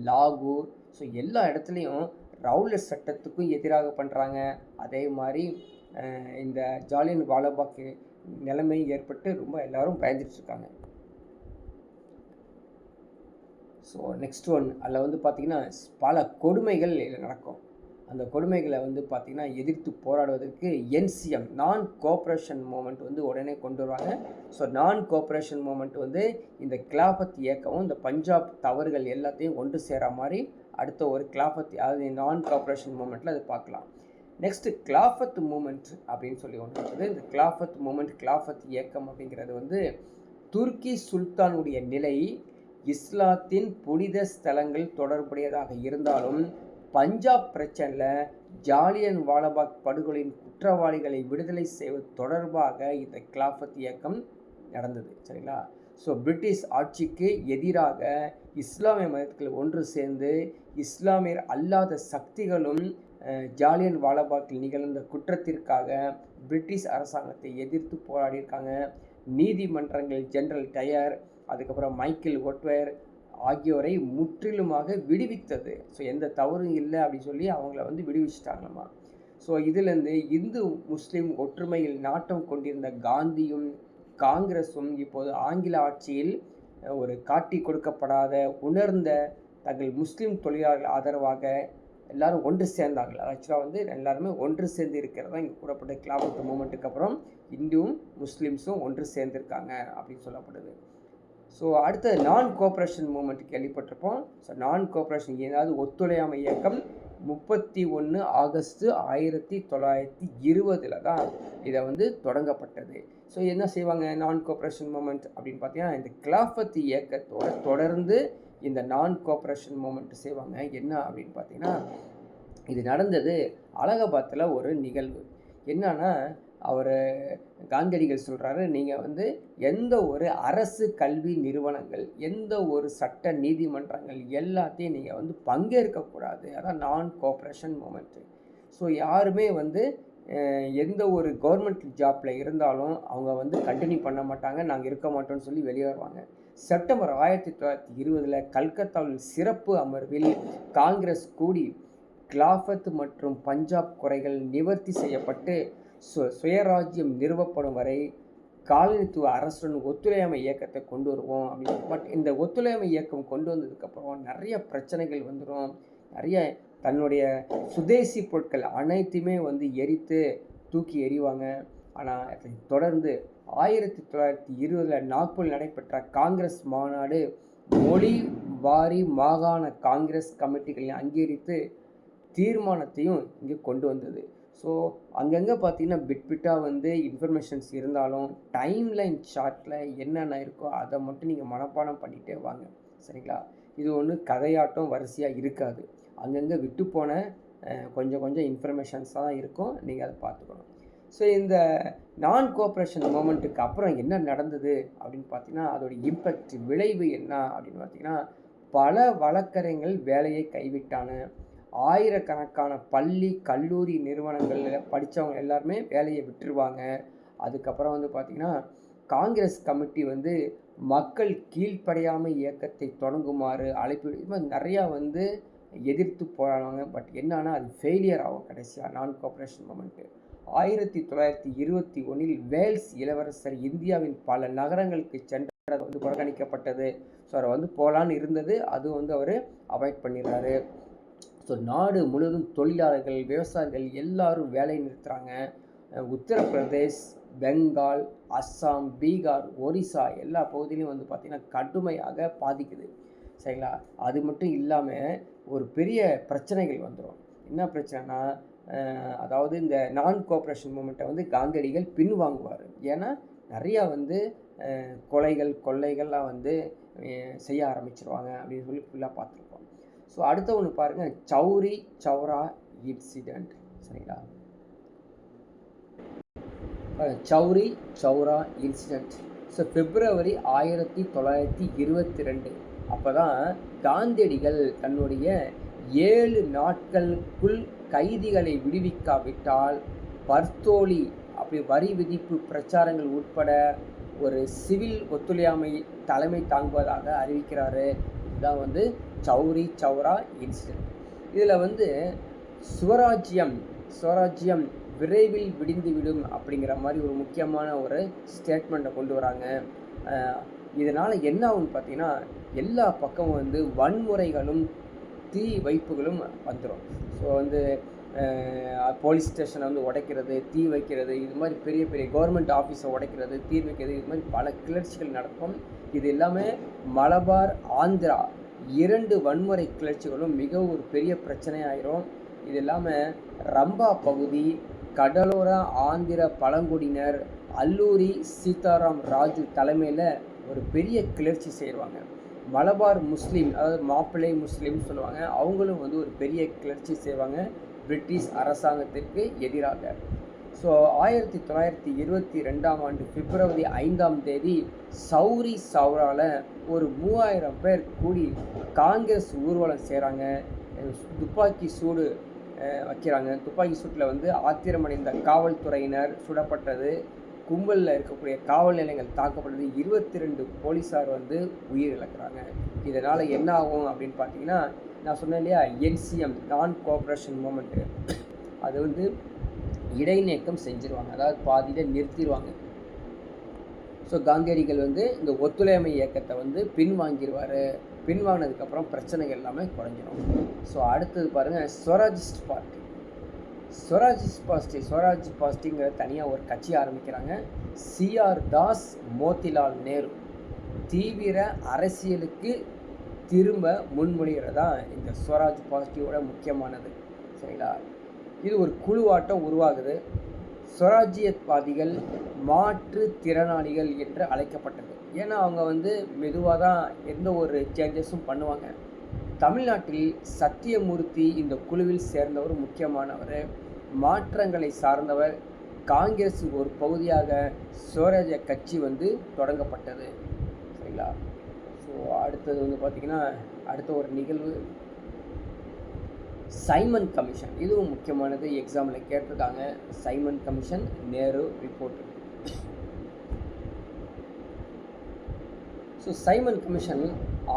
லாகூர், ஸோ எல்லா இடத்துலையும் ரவுலட் சட்டத்துக்கும் எதிராக பண்ணுறாங்க. அதே மாதிரி இந்த ஜாலியன் வாலாபாக் நிலைமை ஏற்பட்டு ரொம்ப எல்லாரும் பயந்துட்டுருக்காங்க. ஸோ நெக்ஸ்ட் ஒன், அதில் வந்து பார்த்திங்கன்னா பல கொடுமைகள் நடக்கும். அந்த கொடுமைகளை வந்து பார்த்திங்கன்னா எதிர்த்து போராடுவதற்கு NCM நான் கோஆப்ரேஷன் மூமெண்ட் வந்து உடனே கொண்டு வருவாங்க. ஸோ நான் கோஆப்ரேஷன் மூமெண்ட் வந்து இந்த கிலாஃபத் இயக்கவும் இந்த பஞ்சாப் தவறுகள் எல்லாத்தையும் ஒன்று சேர மாதிரி அடுத்த ஒரு கிலாஃபத், அதாவது நான் கோஆப்ரேஷன் மூமெண்ட்டில் அது பார்க்கலாம். நெக்ஸ்ட்டு கிலாஃபத் மூமெண்ட் அப்படின்னு சொல்லி ஒன்று இருக்குது. இந்த கிலாஃபத் மூமெண்ட், கிலாஃபத் இயக்கம் அப்படிங்கிறது வந்து துருக்கி சுல்தானுடைய நிலை இஸ்லாத்தின் புனித ஸ்தலங்கள் தொடர்புடையதாக இருந்தாலும் பஞ்சாப் பிரச்சனையில் ஜாலியன் வாலாபாக் படுகொலையின் குற்றவாளிகளை விடுதலை செய்வது தொடர்பாக இந்த கிலாஃபத் இயக்கம் நடந்தது. சரிங்களா? ஸோ பிரிட்டிஷ் ஆட்சிக்கு எதிராக இஸ்லாமிய மதத்தில் ஒன்று சேர்ந்து இஸ்லாமியர் அல்லாத சக்திகளும் ஜாலியன் வாலாபாக்கில் நிகழ்ந்த குற்றத்திற்காக பிரிட்டிஷ் அரசாங்கத்தை எதிர்த்து போராடியிருக்காங்க. நீதிமன்றங்கள் ஜெனரல் டயர், அதுக்கப்புறம் மைக்கேல் ஒட்ரையர் ஆகியோரை முற்றிலுமாக விடுவித்தது. ஸோ எந்த தவறும் இல்லை அப்படின்னு சொல்லி அவங்கள வந்து விடுவிச்சிட்டாங்கம்மா. ஸோ இதிலேருந்து இந்து முஸ்லீம் ஒற்றுமையில் நாட்டம் கொண்டிருந்த காந்தியும் காங்கிரஸும் இப்போது ஆங்கில ஆட்சியில் ஒரு காட்டி கொடுக்கப்படாத உணர்ந்த தங்கள் முஸ்லீம் தொழிலாளர்கள் ஆதரவாக எல்லாரும் ஒன்று சேர்ந்தார்கள். ஆக்சுவலாக வந்து எல்லாருமே ஒன்று சேர்ந்து இருக்கிறதா இங்கே கூடப்பட்ட கிலாஃபத் மூமெண்ட்டுக்கு அப்புறம் இந்துவும் முஸ்லீம்ஸும் ஒன்று சேர்ந்துருக்காங்க அப்படின்னு சொல்லப்படுது. ஸோ அடுத்த நான் கோஆப்ரேஷன் மூமெண்ட் கேள்விப்பட்டிருப்போம். ஸோ நான் கோஆப்ரேஷன், ஏதாவது ஒத்துழையாமை இயக்கம் 31 ஆகஸ்ட் 1920 தான் இதை வந்து தொடங்கப்பட்டது. ஸோ என்ன செய்வாங்க நான் கோஆப்ரேஷன் மூமெண்ட் அப்படின்னு பார்த்தீங்கன்னா, இந்த கிலாஃபத் இயக்கத்தோட தொடர்ந்து இந்த நான் கோஆப்ரேஷன் மூமெண்ட் செய்வாங்க. என்ன அப்படின்னு பார்த்தீங்கன்னா, இது நடந்தது அலகாபாத்தில் ஒரு நிகழ்வு. என்னன்னா, அவர் காந்தியடிகள் சொல்கிறாரு, நீங்கள் வந்து எந்த ஒரு அரசு கல்வி நிறுவனங்கள், எந்த ஒரு சட்ட நீதிமன்றங்கள் எல்லாத்தையும் நீங்கள் வந்து பங்கேற்கக்கூடாது. அதான் நான் கோஆப்ரேஷன் மூமெண்ட்டு. ஸோ யாருமே வந்து எந்த ஒரு கவர்மெண்ட் ஜாப்பில் இருந்தாலும் அவங்க வந்து கண்டினியூ பண்ண மாட்டாங்க, நாங்கள் இருக்க மாட்டோம்னு சொல்லி வெளியே வருவாங்க. செப்டம்பர் 1920 கல்கத்தாவில் சிறப்பு அமர்வில் காங்கிரஸ் கூடி கிலாஃபத் மற்றும் பஞ்சாப் குறைகள் நிவர்த்தி செய்யப்பட்டு சுயராஜ்யம் நிறுவப்படும் வரை காலனித்துவ அரசுடன் ஒத்துழையாமை இயக்கத்தை கொண்டு வருவோம் அப்படின்னு. பட் இந்த ஒத்துழையாமை இயக்கம் கொண்டு வந்ததுக்கப்புறம் நிறைய பிரச்சனைகள் வந்துடும். நிறைய தன்னுடைய சுதேசி பொருட்கள் அனைத்துமே வந்து எரித்து தூக்கி எறிவாங்க. ஆனால் அதை தொடர்ந்து 1920 நாக்பூரில் நடைபெற்ற காங்கிரஸ் மாநாடு மொழி வாரி மாகாண காங்கிரஸ் கமிட்டிகளை அங்கீகரித்து தீர்மானத்தையும் இங்கே கொண்டு வந்தது. ஸோ அங்கங்கே பார்த்தீங்கன்னா பிட்டாக வந்து இன்ஃபர்மேஷன்ஸ் இருந்தாலும் டைம்லைன் சார்ட்டில் என்னென்ன இருக்கோ அதை மட்டும் நீங்கள் மனப்பாடம் பண்ணிகிட்டே வாங்க, சரிங்களா? இது ஒன்று கதையாட்டம் வரிசையாக இருக்காது. அங்கங்கே விட்டு போன கொஞ்சம் கொஞ்சம் இன்ஃபர்மேஷன்ஸ் தான் இருக்கும், நீங்கள் அதை பார்த்துக்கணும். ஸோ இந்த நான் கோஆப்ரேஷன் மூமெண்ட்டுக்கு அப்புறம் என்ன நடந்தது அப்படின்னு பார்த்தீங்கன்னா, அதோடைய இம்பேக்ட் விளைவு என்ன அப்படின்னு பார்த்தீங்கன்னா, பல வழக்கறிஞர்கள் வேலையை கைவிட்டான, ஆயிரக்கணக்கான பள்ளி கல்லூரி நிறுவனங்களில் படித்தவங்க எல்லாருமே வேலையை விட்டுருவாங்க. அதுக்கப்புறம் வந்து பார்த்திங்கன்னா, காங்கிரஸ் கமிட்டி வந்து மக்கள் கீழ்ப்படையாமை இயக்கத்தை தொடங்குமாறு அழைப்பு, இது மாதிரி நிறையா வந்து எதிர்த்து போராடுவாங்க. பட் என்னன்னா அது ஃபெயிலியர் ஆகும் கடைசியாக நான் கோஆப்ரேஷன் மூமெண்ட்டு. 1921 வேல்ஸ் இளவரசர் இந்தியாவின் பல நகரங்களுக்கு சென்றது வந்து புறக்கணிக்கப்பட்டது. ஸோ அவர் வந்து போகலான்னு இருந்தது, அது வந்து அவர் அவாய்ட் பண்ணிடுறாரு. ஸோ நாடு முழுவதும் தொழிலாளர்கள், விவசாயிகள் எல்லாரும் வேலையை நிறுத்துகிறாங்க. உத்தரப்பிரதேஷ், பெங்கால், அஸ்ஸாம், பீகார், ஒரிசா எல்லா பகுதியிலையும் வந்து பார்த்திங்கன்னா கடுமையாக பாதிக்குது, சரிங்களா? அது மட்டும் இல்லாமல் ஒரு பெரிய பிரச்சனைகள் வந்துடும். என்ன பிரச்சனைனா, அதாவது இந்த நான் கோஆப்ரேஷன் மூமெண்ட்டை வந்து காந்தியடிகள் பின்வாங்குவார். ஏன்னா நிறையா வந்து கொலைகள் கொள்ளைகள்லாம் வந்து செய்ய ஆரம்பிச்சிருவாங்க அப்படின்னு சொல்லி ஃபுல்லாக பார்த்துருப்போம். ஸோ அடுத்த ஒன்று பாருங்கள், சௌரி சௌரா இன்சிடெண்ட், சரிங்களா? சௌரி சௌரா இன்சிடெண்ட். ஸோ பிப்ரவரி 1922 அப்போ தான் காந்தியடிகள் தன்னுடைய 7 நாட்களுக்குள் கைதிகளை விடுவிக்காவிட்டால் பர்தோலி அப்படி வரி விதிப்பு பிரச்சாரங்கள் உட்பட ஒரு சிவில் ஒத்துழையாமை தலைமை தாங்குவதாக அறிவிக்கிறாரு. இதுதான் வந்து சௌரி சௌரா இன்சிடென்ட். இதில் வந்து சுவராஜ்யம் விரைவில் விடிந்துவிடும் அப்படிங்கிற மாதிரி ஒரு முக்கியமான ஒரு ஸ்டேட்மெண்ட்டை கொண்டு வராங்க. இதனால் என்ன ஆகுன்னு பார்த்தீங்கன்னா, எல்லா பக்கமும் வந்து வன்முறைகளும் தீ வைப்புகளும் வந்துடும். ஸோ வந்து போலீஸ் ஸ்டேஷனை வந்து உடைக்கிறது, தீ வைக்கிறது, இது மாதிரி பெரிய பெரிய கவர்மெண்ட் ஆஃபீஸை உடைக்கிறது, தீ வைக்கிறது, இது மாதிரி பல கிளர்ச்சிகள் நடக்கும். இது எல்லாமே மலபார், ஆந்திரா 2 வன்முறை கிளர்ச்சிகளும் மிக ஒரு பெரிய பிரச்சனையாயிரும். இது இல்லாமல் ரம்பா பகுதி, கடலோர ஆந்திர பழங்குடியினர், அல்லூரி சீதாராம் ராஜு தலைமையில் ஒரு பெரிய கிளர்ச்சி செய்வாங்க. மலபார் முஸ்லீம், அதாவது மாப்பிள்ளை முஸ்லீம் சொல்லுவாங்க, அவங்களும் வந்து ஒரு பெரிய கிளர்ச்சி செய்வாங்க பிரிட்டிஷ் அரசாங்கத்திற்கு எதிராக. ஸோ 1922ஆம் ஆண்டு பிப்ரவரி 5ஆம் தேதி சௌரி சௌராவில் ஒரு 3000 பேர் கூடி காங்கிரஸ் ஊர்வலம் செய்கிறாங்க. துப்பாக்கி சூடு வைக்கிறாங்க. துப்பாக்கி சூட்டில் வந்து ஆத்திரமடைந்த காவல்துறையினர் சுடப்பட்டது, கும்பலில் இருக்கக்கூடிய காவல் நிலையங்கள் தாக்கப்பட்டது, 22 போலீஸார் வந்து உயிரிழக்கிறாங்க. இதனால் என்ன ஆகும் அப்படின்னு பார்த்தீங்கன்னா, நான் சொன்னேன் இல்லையா, என்சிஎம் நான் கோஆப்ரேஷன் மூமெண்ட்டு அது வந்து இடைநீக்கம் செஞ்சிருவாங்க, அதாவது பாதியில் நிறுத்திடுவாங்க. ஸோ காந்தியடிகள் வந்து இந்த ஒத்துழையாமை இயக்கத்தை வந்து பின்வாங்கிடுவார். பின்வாங்கினதுக்கப்புறம் பிரச்சனைகள் எல்லாமே குறைஞ்சிடும். ஸோ அடுத்தது பாருங்கள், ஸ்வராஜ் பார்ட்டிங்கிற தனியாக ஒரு கட்சி ஆரம்பிக்கிறாங்க. சிஆர் தாஸ், மோத்திலால் நேரு தீவிர அரசியலுக்கு திரும்ப முன்மொழிகிறதா இந்த ஸ்வராஜ் பார்ட்டியோட முக்கியமானது, சரிங்களா? இது ஒரு குழுவாட்டம் உருவாகுது. ஸ்வராஜ்யவாதிகள் மாற்று திறனாளிகள் என்று அழைக்கப்பட்டது. ஏன்னா அவங்க வந்து மெதுவாக தான் எந்த ஒரு சேஞ்சஸும் பண்ணுவாங்க. தமிழ்நாட்டில் சத்தியமூர்த்தி இந்த குழுவில் சேர்ந்தவர் முக்கியமானவர், மாற்றங்களை சார்ந்தவர். காங்கிரஸ் ஒரு பகுதியாக ஸ்வராஜ்ய கட்சி வந்து தொடங்கப்பட்டது, சரிங்களா? ஸோ அடுத்தது வந்து பார்த்திங்கன்னா, அடுத்த ஒரு நிகழ்வு சைமன் கமிஷன். இதுவும் முக்கியமானது, எக்ஸாமில் கேட்டிருக்காங்க. Simon commission, Nehru report. So Simon commission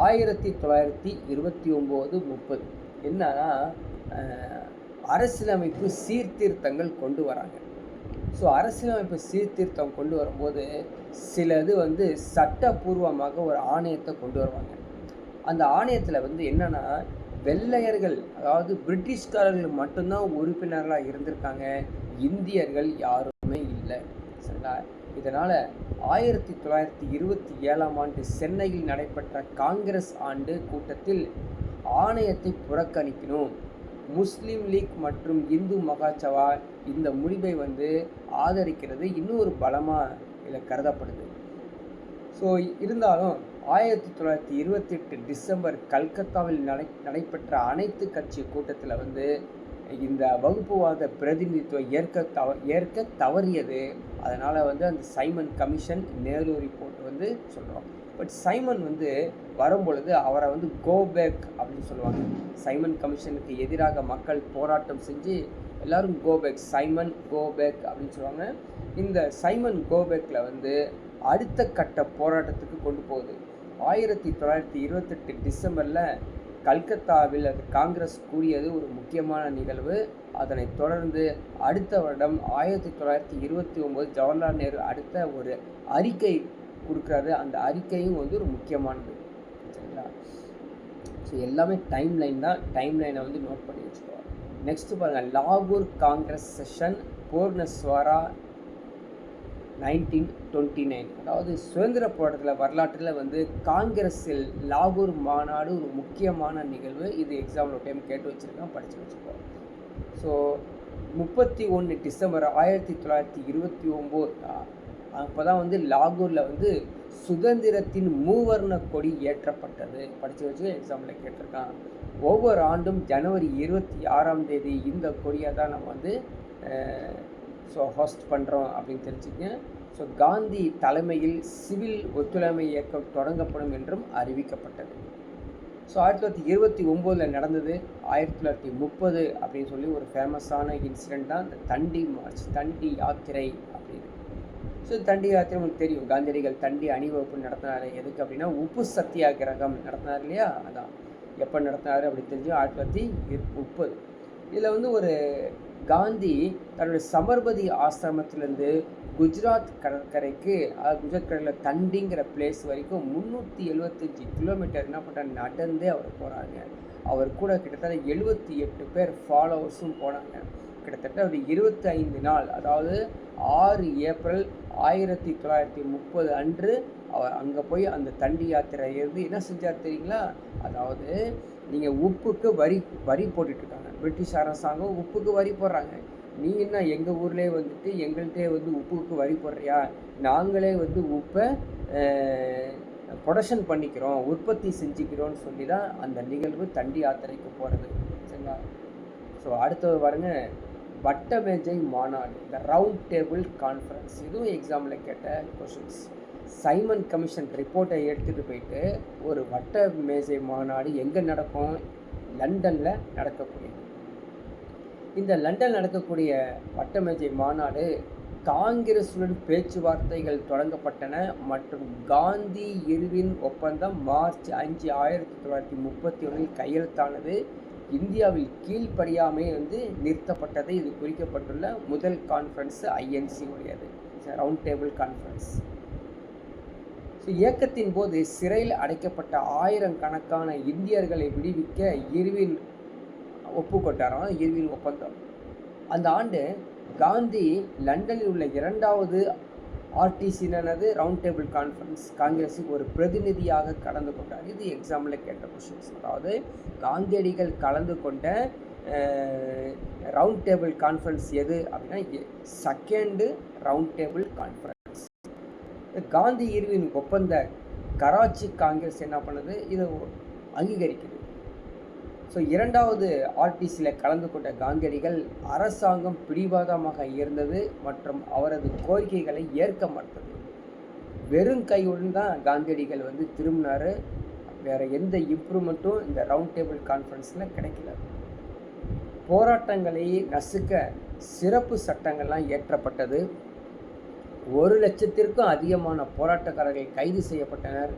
1929-30 என்னன்னா, அரசியலமைப்பு சீர்திருத்தங்கள் கொண்டு வராங்க. ஸோ அரசியலமைப்பு சீர்திருத்தம் கொண்டு வரும்போது சில இது வந்து சட்டபூர்வமாக ஒரு ஆணையத்தை கொண்டு வருவாங்க. அந்த ஆணையத்தில் வந்து என்னென்னா, வெள்ளையர்கள் அதாவது பிரிட்டிஷ்காரர்கள் மட்டும்தான் உறுப்பினர்களாக இருந்திருக்காங்க, இந்தியர்கள் யாருமே இல்லை. சரிங்களா? இதனால் 1927ஆம் ஆண்டு சென்னையில் நடைபெற்ற காங்கிரஸ் ஆண்டு கூட்டத்தில் ஆணையத்தை புறக்கணிக்கணும், முஸ்லீம் லீக் மற்றும் இந்து மகாசபா இந்த முடிவை வந்து ஆதரிக்கிறது இன்னும் ஒரு பலமாக இதில் கருதப்படுது. ஸோ இருந்தாலும் 1928 டிசம்பர் கல்கத்தாவில் நடைபெற்ற அனைத்து கட்சி கூட்டத்தில் வந்து இந்த வகுப்புவாத பிரதிநிதித்துவம் ஏற்க தவறியது. அதனால் வந்து அந்த சைமன் கமிஷன் நேரு ரிப்போர்ட் வந்து சொல்கிறோம். பட் சைமன் வந்து வரும்பொழுது அவரை வந்து கோபேக் அப்படின்னு சொல்லுவாங்க. சைமன் கமிஷனுக்கு எதிராக மக்கள் போராட்டம் செஞ்சு எல்லோரும் கோபேக், சைமன் கோபேக் அப்படின்னு சொல்லுவாங்க. இந்த சைமன் கோபேக்கில் வந்து அடுத்த கட்ட போராட்டத்துக்கு கொண்டு போகுது. 1928 டிசம்பரில் கல்கத்தாவில் அது காங்கிரஸ் கூடியது ஒரு முக்கியமான நிகழ்வு. அதனைத் தொடர்ந்து அடுத்த வருடம் 1929 ஜவஹர்லால் நேரு அடுத்த ஒரு அறிக்கை கொடுக்குறாரு. அந்த அறிக்கையும் வந்து ஒரு முக்கியமானது. சரிங்களா? ஸோ எல்லாமே டைம் லைன் தான். டைம் லைனை வந்து நோட் பண்ணி வச்சுக்கோங்க. நெக்ஸ்ட்டு பாருங்கள், லாகூர் காங்கிரஸ் செஷன் பூர்ணஸ்வரா 1929. அதாவது சுதந்திர போராட்டத்தில் வரலாற்றில் வந்து காங்கிரஸில் லாகூர் மாநாடு ஒரு முக்கியமான நிகழ்வு. இது எக்ஸாம்பிள் டைம் கேட்டு வச்சுருக்கேன், படித்து வச்சுக்கோம். ஸோ 31 டிசம்பர் 1929 அப்போ தான் வந்து லாகூரில் வந்து சுதந்திரத்தின் மூவர்ண கொடி ஏற்றப்பட்டது. படித்து வச்சு எக்ஸாம்பிள் கேட்டிருக்கான். ஒவ்வொரு ஆண்டும் ஜனவரி 26ஆம் தேதி இந்த கொடியை தான் நம்ம வந்து ஹோஸ்ட் பண்ணுறோம் அப்படின்னு தெரிஞ்சுக்கங்க. ஸோ காந்தி தலைமையில் சிவில் ஒத்துழைமை இயக்கம் தொடங்கப்படும் என்றும் அறிவிக்கப்பட்டது. ஸோ 1929 நடந்தது. 1930 அப்படின்னு சொல்லி ஒரு ஃபேமஸான இன்சிடெண்ட் தான் இந்த தண்டி மார்ச், தண்டி யாத்திரை அப்படின்னு. ஸோ தண்டி யாத்திரை உங்களுக்கு தெரியும், காந்தியடிகள் தண்டி அணிவகுப்பு நடத்தினார். எதுக்கு அப்படின்னா உப்பு சத்தியாகிரகம் நடத்தினார் இல்லையா? அதான் எப்போ நடத்தினார் அப்படி தெரிஞ்சு 1930. இதில் வந்து ஒரு காந்தி தன்னுடைய சபர்மதி ஆசிரமத்திலேருந்து குஜராத் கடற்கரைக்கு, குஜராத் கடலில் தண்டிங்கிற பிளேஸ் வரைக்கும் 375 கிலோமீட்டர் என்ன பண்ணுறாங்க, நடந்தே அவர் போகிறாங்க. அவர் கூட கிட்டத்தட்ட 78 பேர் ஃபாலோவர்ஸும் போனாங்க. கிட்டத்தட்ட ஒரு 25 நாள், அதாவது 6 ஏப்ரல் 1930 அன்று அவர் அங்கே போய் அந்த தண்டி யாத்திரை இருந்து என்ன செஞ்சார் தெரியுங்களா? அதாவது நீங்கள் உப்புக்கு வரி போட்டுட்ருக்காங்க, பிரிட்டிஷ் அரசாங்கம் உப்புக்கு வரி போடுறாங்க. நீ என்ன எங்கள் ஊர்லேயே வந்துட்டு எங்கள்கிட்டே வந்து உப்புக்கு வரி போடுறியா? நாங்களே வந்து உப்பை ப்ரொடக்ஷன் பண்ணிக்கிறோம், உற்பத்தி செஞ்சுக்கிறோன்னு சொல்லி தான் அந்த நிகழ்வு தண்டி யாத்திரைக்கு போகிறது. சரிங்களா? ஸோ அடுத்தது பாருங்க, வட்டமேஜை மாநாடு, இந்த ரவுண்ட் டேபிள் கான்ஃபரன்ஸ். இதுவும் எக்ஸாமில் கேட்ட கொஷின்ஸ். சைமன் கமிஷன் ரிப்போர்ட்டை எடுத்துகிட்டு போயிட்டு ஒரு வட்ட மேஜை மாநாடு எங்கே நடக்கும்? லண்டனில் நடக்கக்கூடியது. இந்த லண்டன் நடக்கக்கூடிய வட்டமேஜை மாநாடு காங்கிரசுடன் பேச்சுவார்த்தைகள் தொடங்கப்பட்டன மற்றும் காந்தி இர்வின் ஒப்பந்தம் மார்ச் 5, 1931 கையெழுத்தானது. இந்தியாவில் கீழ்ப்படியாமை வந்து நிறுத்தப்பட்டது. இது குறிக்கப்பட்டுள்ள முதல் கான்ஃபரன்ஸ் ஐஎன்சி உடையது, ரவுண்ட் டேபிள் கான்ஃபரன்ஸ். ஸோ இயக்கத்தின் போது சிறையில் அடைக்கப்பட்ட 1000 கணக்கான இந்தியர்களை விடுவிக்க இர்வின் ஒப்புக்கொண்டாராம், இர்வின் ஒப்பந்தம். அந்த ஆண்டு காந்தி லண்டனில் உள்ள 2வது ஆர்டிசினது ரவுண்ட் டேபிள் கான்ஃபரன்ஸ் காங்கிரஸுக்கு ஒரு பிரதிநிதியாக கலந்து கொண்டார். இது எக்ஸாம்பிள் கேட்ட கொஷின்ஸ். அதாவது காந்தியடிகள் கலந்து கொண்ட ரவுண்ட் டேபிள் கான்ஃபரன்ஸ் எது அப்படின்னா second round table conference. Gandhi Irwin ஒப்பந்த கராச்சி காங்கிரஸ் என்ன பண்ணுது, இதை அங்கீகரிக்குது. ஸோ 2வது ஆர்டிசியில் கலந்து கொண்ட காந்தியடிகள் அரசாங்கம் பிடிவாதமாக இருந்தது மற்றும் அவரது கோரிக்கைகளை ஏற்க மறுத்தது. வெறும் கையுடன் தான் காந்தியடிகள் வந்து திரும்பினார். வேறு எந்த இம்ப்ரூவ்மெண்ட்டும் இந்த ரவுண்ட் டேபிள் கான்ஃபரன்ஸில் கிடைக்கல. போராட்டங்களை நசுக்க சிறப்பு சட்டங்கள்லாம் ஏற்றப்பட்டது. 1,00,000க்கும் அதிகமான போராட்டக்காரர்கள் கைது செய்யப்பட்டனர்.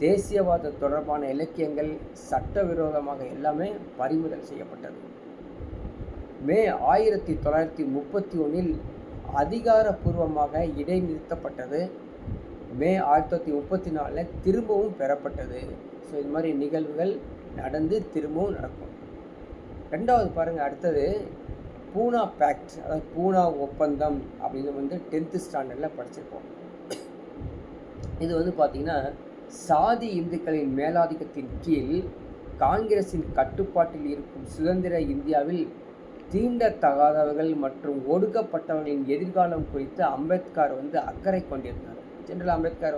தேசியவாத தொடர்பான இலக்கியங்கள் சட்டவிரோதமாக எல்லாமே பறிமுதல் செய்யப்பட்டது. மே 1931 அதிகாரப்பூர்வமாக இடைநிறுத்தப்பட்டது. மே 1934 திரும்பவும் பெறப்பட்டது. ஸோ இது மாதிரி நிகழ்வுகள் நடந்து திரும்பவும் நடக்கும். ரெண்டாவது பாருங்கள், அடுத்தது பூனா பேக்ட், அதாவது பூனா ஒப்பந்தம் அப்படின்னு 10th ஸ்டாண்டர்டில் படிச்சிருப்போம். இது பார்த்திங்கன்னா சாதி இந்துக்களின் மேலாதிக்கத்தின் கீழ் காங்கிரஸின் கட்டுப்பாட்டில் இருக்கும் சுதந்திர இந்தியாவில் தீண்டத்தகாதவர்கள் மற்றும் ஒடுக்கப்பட்டவர்களின் எதிர்காலம் குறித்து அம்பேத்கர் அக்கறை கொண்டிருந்தார். ஜெனரல் அம்பேத்கர்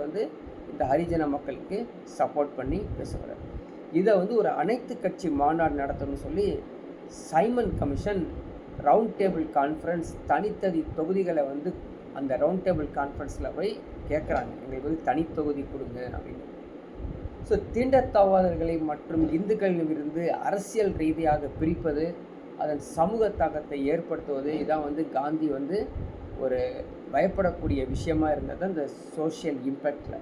இந்த ஹரிஜன மக்களுக்கு சப்போர்ட் பண்ணி பேசுகிறார். இதை ஒரு அனைத்து கட்சி மாநாடு நடத்தணும்னு சொல்லி Simon commission round table conference தனித்தனி தொகுதிகளை அந்த ரவுண்ட் டேபிள் கான்ஃபரன்ஸில் போய் கேட்குறாங்க, எங்களுக்கு தனித்தொகுதி கொடுங்க அப்படின்னு. ஸோ தீண்டத்தகாதவர்களை மற்றும் இந்துக்களிடமிருந்து அரசியல் ரீதியாக பிரிப்பது, அதன் சமூக தாக்கத்தை ஏற்படுத்துவது, இதான் காந்தி ஒரு பயப்படக்கூடிய விஷயமா இருந்தது அந்த சோஷியல் இம்பேக்டில்.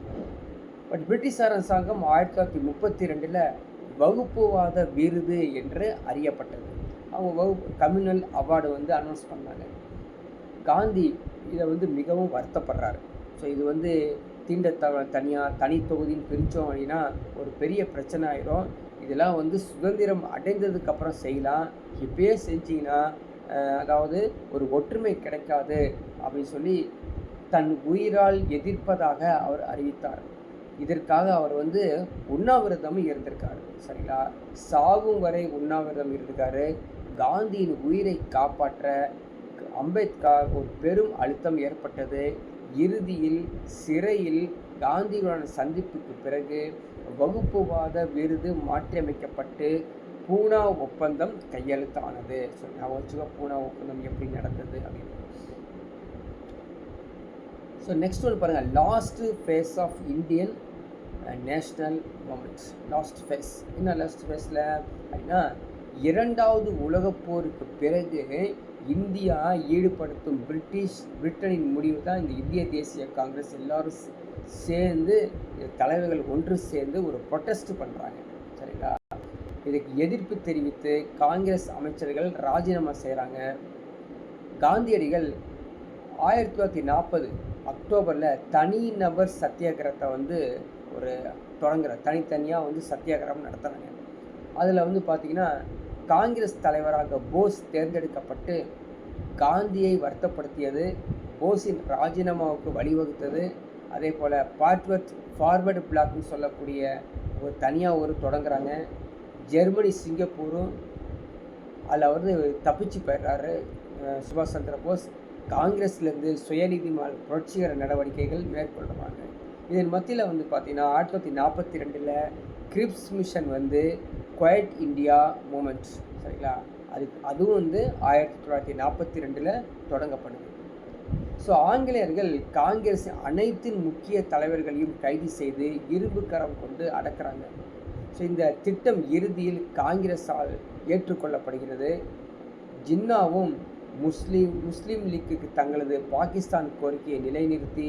பட் பிரிட்டிஷ் அரசாங்கம் 1932 வகுப்புவாத விருது என்று அறியப்பட்டது. அவங்க கம்யூனல் அவார்டு அனௌன்ஸ் பண்ணாங்க. காந்தி இதை மிகவும் வருத்தப்படுறாரு. ஸோ இது தனி தொகுதின்னு பிரித்தோம் அப்படின்னா ஒரு பெரிய பிரச்சனை ஆயிரும். இதெல்லாம் சுதந்திரம் அடைந்ததுக்கப்புறம் செய்யலாம், இப்பயே செஞ்சிங்கன்னா அதாவது ஒரு ஒற்றுமை கிடைக்காது அப்படின்னு சொல்லி தன் உயிரால் எதிர்ப்பதாக அவர் அறிவித்தார். இதற்காக அவர் உண்ணாவிரதமும் இருந்திருக்காரு. சரிங்களா, சாகும் வரை உண்ணாவிரதம் இருந்திருக்காரு. காந்தியின் உயிரை காப்பாற்ற அம்பேத்கர் ஒரு பெரும் அழுத்தம் ஏற்பட்டது. இறுதியில் சிறையில் காந்தியுடன் சந்திப்புக்கு பிறகு வகுப்புவாத விருது மாற்றியமைக்கப்பட்டு பூனா ஒப்பந்தம் கையெழுத்தானது. ஸோ நான் வச்சுக்கோ பூனா ஒப்பந்தம் எப்படி நடந்தது அப்படின்னு. ஸோ நெக்ஸ்ட் பாருங்கள், last phase of Indian national movements. Last phase என்ன? லாஸ்ட் ஃபேஸில் அப்படின்னா இரண்டாவது உலகப் போருக்கு பிறகு இந்தியா ஈடுபடுத்தும் பிரிட்டனின் முடிவு தான் இந்த இந்திய தேசிய காங்கிரஸ் எல்லாரும் சேர்ந்து தலைவர்கள் ஒன்று சேர்ந்து ஒரு ப்ரொட்டஸ்ட் பண்ணுறாங்க. சரிங்களா, இதுக்கு எதிர்ப்பு தெரிவித்து காங்கிரஸ் அமைச்சர்கள் ராஜினாமா செய்கிறாங்க. காந்தியடிகள் 1940 அக்டோபரில் தனிநபர் சத்தியாகிரகத்தை ஒரு தொடங்குகிறார். தனித்தனியாக சத்தியாகிரகம் நடத்துகிறாங்க. அதில் பார்த்திங்கன்னா காங்கிரஸ் தலைவராக போஸ் தேர்ந்தெடுக்கப்பட்டு காந்தியை வருத்தப்படுத்தியது, போஸின் ராஜினாமாவுக்கு வழிவகுத்தது. அதே போல் ஃபார்வர்டு பிளாக்னு சொல்லக்கூடிய ஒரு தொடங்குறாங்க. ஜெர்மனி சிங்கப்பூரும் அதில் தப்பிச்சு போயிடுறாரு சுபாஷ் சந்திர போஸ். காங்கிரஸ்லேருந்து சுயநீதிமான புரட்சிகர நடவடிக்கைகள் மேற்கொள்கிறாங்க. இதன் மத்தியில் பார்த்திங்கன்னா 1942 Cripps mission Quit India movement. சரிங்களா, அதுவும் 1942 தொடங்கப்படுது. ஸோ ஆங்கிலேயர்கள் காங்கிரஸின் அனைத்து முக்கிய தலைவர்களையும் கைது செய்து இரும்பு கரம் கொண்டு அடக்குறாங்க. ஸோ இந்த திட்டம் இறுதியில் காங்கிரஸால் ஏற்றுக்கொள்ளப்படுகிறது. ஜின்னாவும் முஸ்லீம் லீக்குக்கு தங்களது பாகிஸ்தான் கோரிக்கையை நிலைநிறுத்தி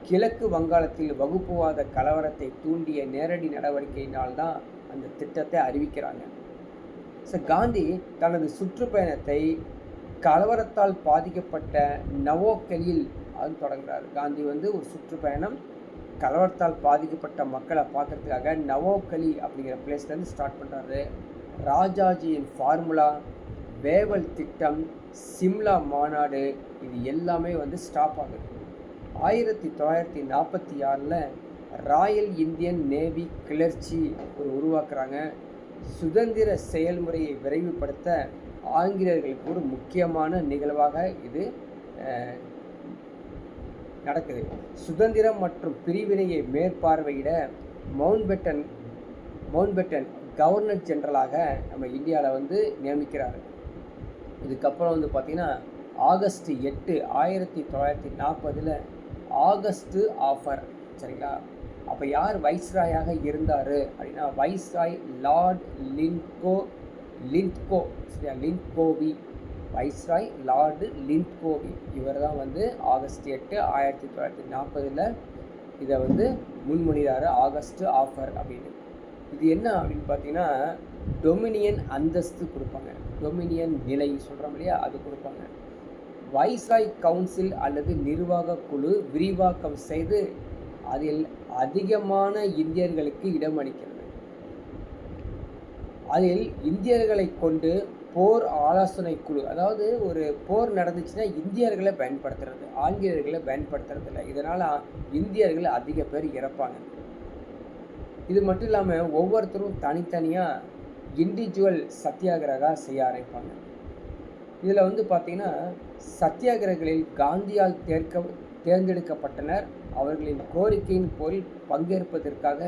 கிழக்கு வங்காளத்தில் வகுப்புவாத கலவரத்தை தூண்டிய நேரடி நடவடிக்கையினால்தான் அந்த திட்டத்தை அறிவிக்கிறாங்க. ஸோ காந்தி தனது சுற்றுப்பயணத்தை கலவரத்தால் பாதிக்கப்பட்ட நவோக்கலில் தொடங்குறாரு. காந்தி ஒரு சுற்றுப்பயணம் கலவரத்தால் பாதிக்கப்பட்ட மக்களை பார்க்கறதுக்காக நவோக்கலி அப்படிங்கிற பிளேஸ்லேருந்து ஸ்டார்ட் பண்ணுறாரு. ராஜாஜியின் ஃபார்முலா, வேவல் திட்டம், சிம்லா மாநாடு, இது எல்லாமே ஸ்டாப் ஆகுது. 1946 ராயல் இந்தியன் நேவி கிளர்ச்சி உருவாக்குறாங்க. சுதந்திர செயல்முறையை விரைவுபடுத்த ஆங்கிலேயர்களுக்கு ஒரு முக்கியமான நிகழ்வாக இது நடக்குது. சுதந்திரம் மற்றும் பிரிவினையை மேற்பார்வையிட மவுண்ட்பேட்டன் கவர்னர் ஜெனரலாக நம்ம இந்தியாவில் நியமிக்கிறார். இதுக்கப்புறம் பார்த்திங்கன்னா ஆகஸ்ட் 8, 1940 ஆகஸ்ட் ஆஃபர். சரிங்களா, அப்போ யார் வைஸ்ராயாக இருந்தார் அப்படின்னா வைஸ்ராய் லார்ட் லிண்ட்கோவி. வைஸ்ராய் லார்டு லிண்ட்கோவி இவர் தான் ஆகஸ்ட் 8, 1940 இதை முன்மொழிகிறார், ஆகஸ்ட் ஆஃபர் அப்படின்னு. இது என்ன அப்படின்னு பார்த்தீங்கன்னா டொமினியன் அந்தஸ்து கொடுப்பாங்க. டொமினியன் நிலை சொல்கிறோம் இல்லையா, அது கொடுப்பாங்க. வைஸ்ராய் கவுன்சில் அல்லது நிர்வாக குழு விரிவாக்கம் செய்து அதில் அதிகமான இந்தியர்களுக்கு இடமளிக்கிறது. அதில் இந்தியர்களை கொண்டு போர் ஆலோசனை குழு, அதாவது ஒரு போர் நடந்துச்சுன்னா இந்தியர்களை பயன்படுத்துறது, ஆங்கிலேயர்களை பயன்படுத்துறது இல்லை. இதனால் இந்தியர்கள் அதிக பேர் இறப்பாங்க. இது மட்டும் இல்லாமல் ஒவ்வொருத்தரும் தனித்தனியாக இண்டிவிஜுவல் சத்தியாகிரகா செய்ய ஆரம்பிப்பாங்க. இதில் வந்து பார்த்திங்கன்னா சத்தியாகிரகளில் காந்தியால் தேர்ந்தெடுக்கப்பட்டனர். அவர்களின் கோரிக்கையின் போல் பங்கேற்பதற்காக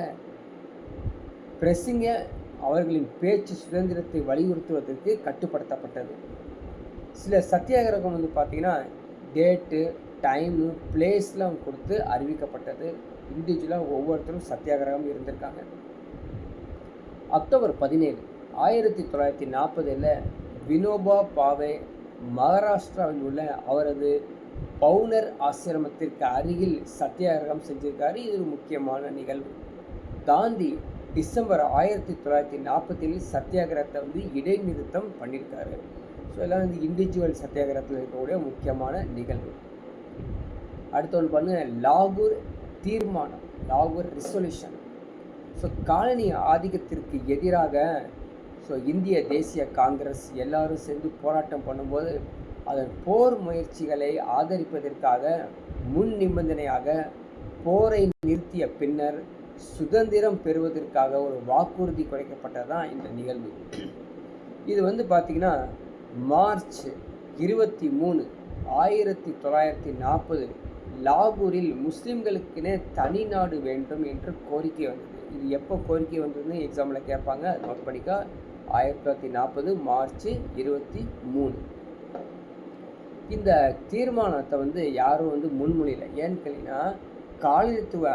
பிரசிங்க அவர்களின் பேச்சு சுதந்திரத்தை வலியுறுத்துவதற்கு கட்டுப்படுத்தப்பட்டது. சில சத்தியாகிரகம் வந்து பார்த்திங்கன்னா டேட்டு, டைமு, பிளேஸ்லாம் கொடுத்து அறிவிக்கப்பட்டது. இண்டிவிஜுவலாக ஒவ்வொருத்தரும் சத்தியாகிரகம் இருந்திருக்காங்க. அக்டோபர் 17, 1940 வினோபா பாவே மகாராஷ்டிராவில் உள்ள அவரது பவுனர் ஆசிரமத்திற்கு அருகில் சத்தியாகிரகம் செஞ்சிருக்காரு. இது ஒரு முக்கியமான நிகழ்வு. காந்தி டிசம்பர் 1940 சத்தியாகிரகத்தை வந்து இடைநிறுத்தம் பண்ணியிருக்காரு. ஸோ எல்லாம் வந்து இண்டிவிஜுவல் சத்தியாகிரகத்தில் இருக்கக்கூடிய முக்கியமான நிகழ்வு. அடுத்த ஒன்று பாருங்க, லாகூர் தீர்மானம், லாகூர் ரிசொல்யூஷன். ஸோ காலனி ஆதிக்கத்திற்கு எதிராக இந்திய தேசிய காங்கிரஸ் எல்லாரும் சேர்ந்து போராட்டம் பண்ணும்போது அதன் போர் முயற்சிகளை ஆதரிப்பதற்காக முன் நிபந்தனையாக போரை நிறுத்திய பின்னர் சுதந்திரம் பெறுவதற்காக ஒரு வாக்குறுதி குறைக்கப்பட்டதான் இந்த நிகழ்வு. இது வந்து பார்த்திங்கன்னா மார்ச் 23, 1940 லாகூரில் முஸ்லீம்களுக்குன்னே தனி நாடு வேண்டும் என்று கோரிக்கை வந்தது. இது எப்போ கோரிக்கை வந்ததுன்னு எக்ஸாமில் கேட்பாங்க, அது நோட் பண்ணிக்கா. 1940 மார்ச் 23. இந்த தீர்மானத்தை வந்து யாரும் வந்து முன்மொழியலை. ஏன்னு கேட்டீங்கன்னா காலனித்துவ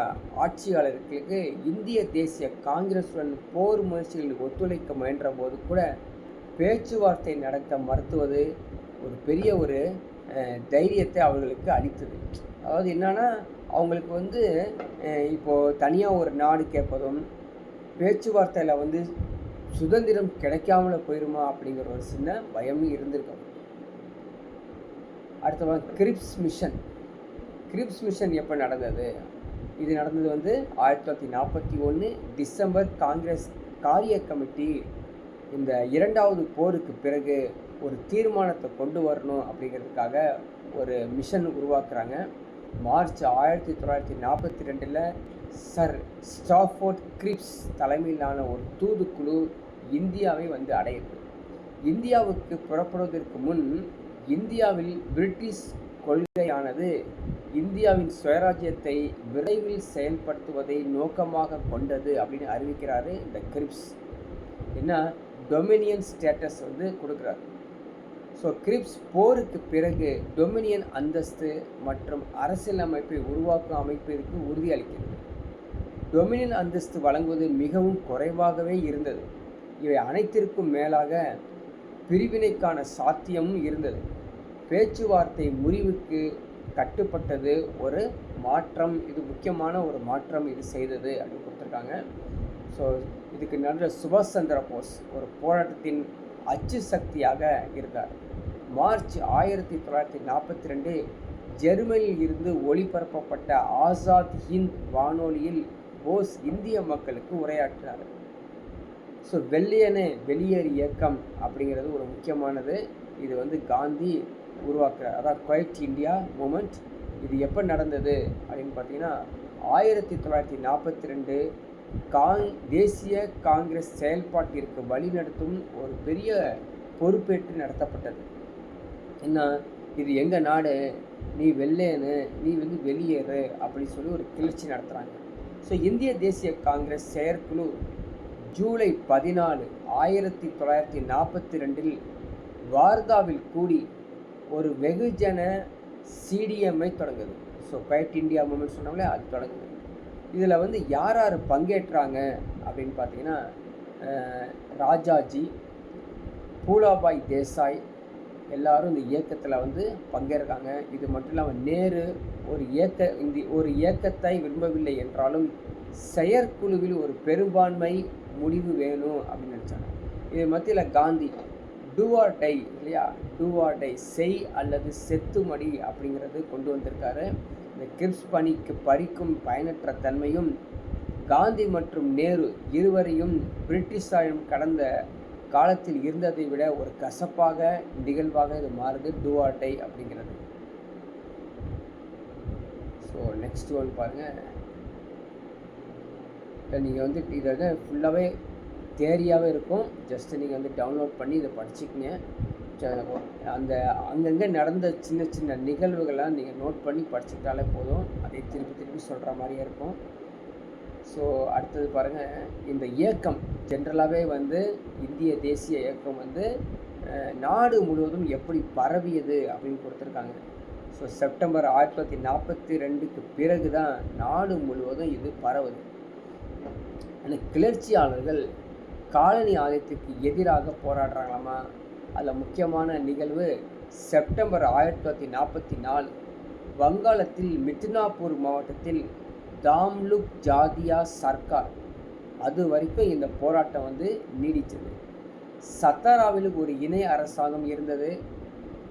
ஆட்சியாளர்களுக்கு இந்திய தேசிய காங்கிரஸுடன் போர் முயற்சிகளில் ஒத்துழைக்க முயன்ற போது கூட பேச்சுவார்த்தை நடத்த மறுத்துவது ஒரு பெரிய ஒரு தைரியத்தை அவர்களுக்கு அளித்தது. அதாவது என்னன்னா அவங்களுக்கு வந்து இப்போது தனியாக ஒரு நாடு கேட்பதும் பேச்சுவார்த்தையில் வந்து சுதந்திரம் கிடைக்காமல போயிருமா அப்படிங்கிற ஒரு சின்ன பயமும் இருந்திருக்கும். அடுத்த கிரிப்ஸ் மிஷன். கிரிப்ஸ் மிஷன் எப்போ நடந்தது? இது நடந்தது வந்து 1941 டிசம்பர். காங்கிரஸ் காரிய கமிட்டி இந்த இரண்டாவது போருக்கு பிறகு ஒரு தீர்மானத்தை கொண்டு வரணும் அப்படிங்கிறதுக்காக ஒரு மிஷன் உருவாக்குறாங்க. மார்ச் 1942 சர் ஸ்டாஃபோர்ட் கிரிப்ஸ் தலைமையிலான ஒரு தூதுக்குழு இந்தியாவை வந்து அடையுது. இந்தியாவுக்கு புறப்படுவதற்கு முன் இந்தியாவில் பிரிட்டிஷ் கொள்கையானது இந்தியாவின் சுயராஜ்யத்தை விரைவில் செயல்படுத்துவதை நோக்கமாக கொண்டது அப்படின்னு அறிவிக்கிறாரு இந்த கிரிப்ஸ். என்ன டொமினியன் ஸ்டேட்டஸ் வந்து கொடுக்குறாரு. ஸோ கிரிப்ஸ் போருக்கு பிறகு டொமினியன் அந்தஸ்து மற்றும் அரசியலமைப்பை உருவாக்கும் அமைப்பிற்கு உறுதியளிக்கிறது. டொமினியன் அந்தஸ்து வழங்குவது மிகவும் குறைவாகவே இருந்தது. இவை அனைத்திற்கும் மேலாக பிரிவினைக்கான சாத்தியமும் இருந்தது. பேச்சுவார்த்தை முறிவுக்கு கட்டுப்பட்டது ஒரு மாற்றம், இது முக்கியமான ஒரு மாற்றம் இது செய்தது அப்படின்னு கொடுத்துருக்காங்க. ஸோ இதுக்கு நடுவில் சுபாஷ் சந்திர போஸ் ஒரு போராட்டத்தின் அச்சு சக்தியாக இருக்கார். மார்ச் 1942 ஜெர்மனியில் இருந்து ஒளிபரப்பப்பட்ட ஆசாத் ஹிந்த் வானொலியில் போஸ் இந்திய மக்களுக்கு உரையாற்றினார். ஸோ வெள்ளையனே வெளியேறு இயக்கம் அப்படிங்கிறது ஒரு முக்கியமானது. இது வந்து காந்தி உருவாக்குறார், அதான் குவைட் இந்தியா மூமெண்ட். இது எப்போ நடந்தது அப்படின்னு பார்த்தீங்கன்னா 1942 தேசிய காங்கிரஸ் செயல்பாட்டிற்கு வழிநடத்தும் ஒரு பெரிய பொறுப்பேற்று நடத்தப்பட்டது. என்ன இது எங்கள் நாடு, நீ வெள்ளையனு, நீ வந்து வெளியேறு அப்படின்னு சொல்லி ஒரு கிளர்ச்சி நடத்துகிறாங்க. ஸோ இந்திய தேசிய காங்கிரஸ் செயற்குழு ஜூலை 14, 1942 வார்தாவில் கூடி ஒரு வெகுஜன சிடிஎம்ஐ தொடங்குது. ஸோ குவைட் இந்தியா மூமெண்ட் சொன்னோம்ல, அது தொடங்குது. இதில் வந்து யார் யார் பங்கேற்றாங்க அப்படின்னு பார்த்தீங்கன்னா ராஜாஜி, பூலாபாய் தேசாய் எல்லாரும் இந்த இயக்கத்தில் வந்து பங்கேற்காங்க. இது மட்டும் இல்லாமல் நேரு ஒரு இயக்கத்தை விரும்பவில்லை என்றாலும் செயற்குழுவில் ஒரு பெரும்பான்மை முடிவு வேணும் அப்படின்னு நினச்சாங்க. இது மத்தியில் காந்தி டூ ஆர் டை இல்லையா, டூ ஆர் டை, செய் அல்லது செத்து மடி அப்படிங்கிறது கொண்டு வந்திருக்காரு. இந்த கிப்ஸ் பணிக்கு பறிக்கும் பயனற்ற தன்மையும் காந்தி மற்றும் நேரு இருவரையும் பிரிட்டிஷாரிடம் கடந்த காலத்தில் இருந்ததை விட ஒரு கசப்பாக நிகழ்வாக இது மாறுது டூ ஆர் டை அப்படிங்கிறது. ஸோ நெக்ஸ்ட் ஒன் பாருங்கள். நீங்கள் வந்து இதை வந்து ஃபுல்லாகவே தேரியாகவே இருக்கும். ஜஸ்ட்டு நீங்கள் வந்து டவுன்லோட் பண்ணி இதை படிச்சுக்கிங்க. அந்த அங்கங்கே நடந்த சின்ன சின்ன நிகழ்வுகள்லாம் நீங்கள் நோட் பண்ணி படிச்சுக்கிட்டாலே போதும். அதை திருப்பி திருப்பி சொல்கிற மாதிரியே இருக்கும். ஸோ அடுத்தது பாருங்கள், இந்த இயக்கம் ஜென்ரலாகவே வந்து இந்திய தேசிய இயக்கம் வந்து நாடு முழுவதும் எப்படி பரவியது அப்படின்னு கொடுத்துருக்காங்க. ஸோ செப்டம்பர் 1942க்கு பிறகு தான் நாடு முழுவதும் இது பரவுது. அந்த கிளர்ச்சியாளர்கள் காலனி ஆலயத்துக்கு எதிராக போராடுறாங்களாமா. அதில் முக்கியமான நிகழ்வு செப்டம்பர் 1944 வங்காளத்தில் மிட்னாப்பூர் மாவட்டத்தில் தாம்லுக் ஜாதியா சர்க்கார், அது வரைக்கும் இந்த போராட்டம் வந்து நீடித்தது. சத்தாராவில் ஒரு இணை அரசாங்கம் இருந்தது.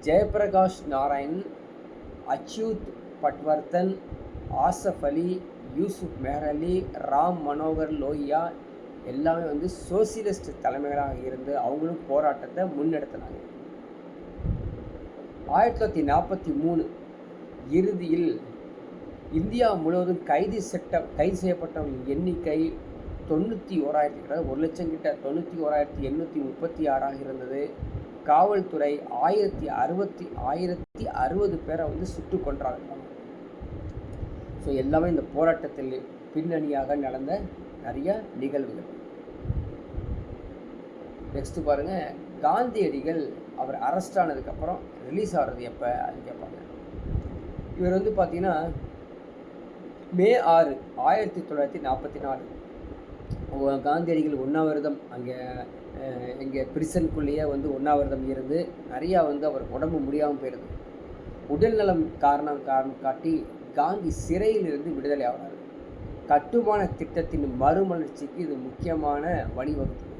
ஜெயபிரகாஷ் நாராயண், அச்யூத் பட்வர்தன், ஆசஃப் அலி, யூசுப் மெஹர் அலி, ராம் மனோகர் லோஹியா எல்லாமே வந்து சோசியலிஸ்ட் தலைமைகளாக இருந்து அவங்களும் போராட்டத்தை முன்னெடுத்தினாங்க. 1943 இறுதியில் இந்தியா முழுவதும் கைது செய்யப்பட்டவர்களின் எண்ணிக்கை 91,000, 1 லட்சம் கிட்ட 91,836 இருந்தது. காவல்துறை 1060 பேரை வந்து சுட்டு கொன்றாங்க. ஸோ எல்லாமே இந்த போராட்டத்தில் பின்னணியாக நடந்த நிறைய நிகழ்வுகள். நெக்ஸ்ட் பாருங்கள், காந்தியடிகள் அவர் அரெஸ்ட் ஆனதுக்கப்புறம் ரிலீஸ் ஆகிறது எப்போ அது கேட்பாங்க. இவர் வந்து பார்த்தீங்கன்னா மே 6, 1944 காந்தியடிகள் உண்ணாவிரதம் இங்கே பிரிசனுக்குள்ளேயே வந்து உண்ணாவிரதம் இருந்து நிறையா வந்து அவர் உடம்பு முடியாமல் போயிடுது. உடல்நலம் காரணம் காட்டி காந்தி சிறையிலிருந்து விடுதலை ஆகிறார். கட்டுமான திட்டத்தின் மறுமலர்ச்சிக்கு இது முக்கியமான வழிவகுத்தது.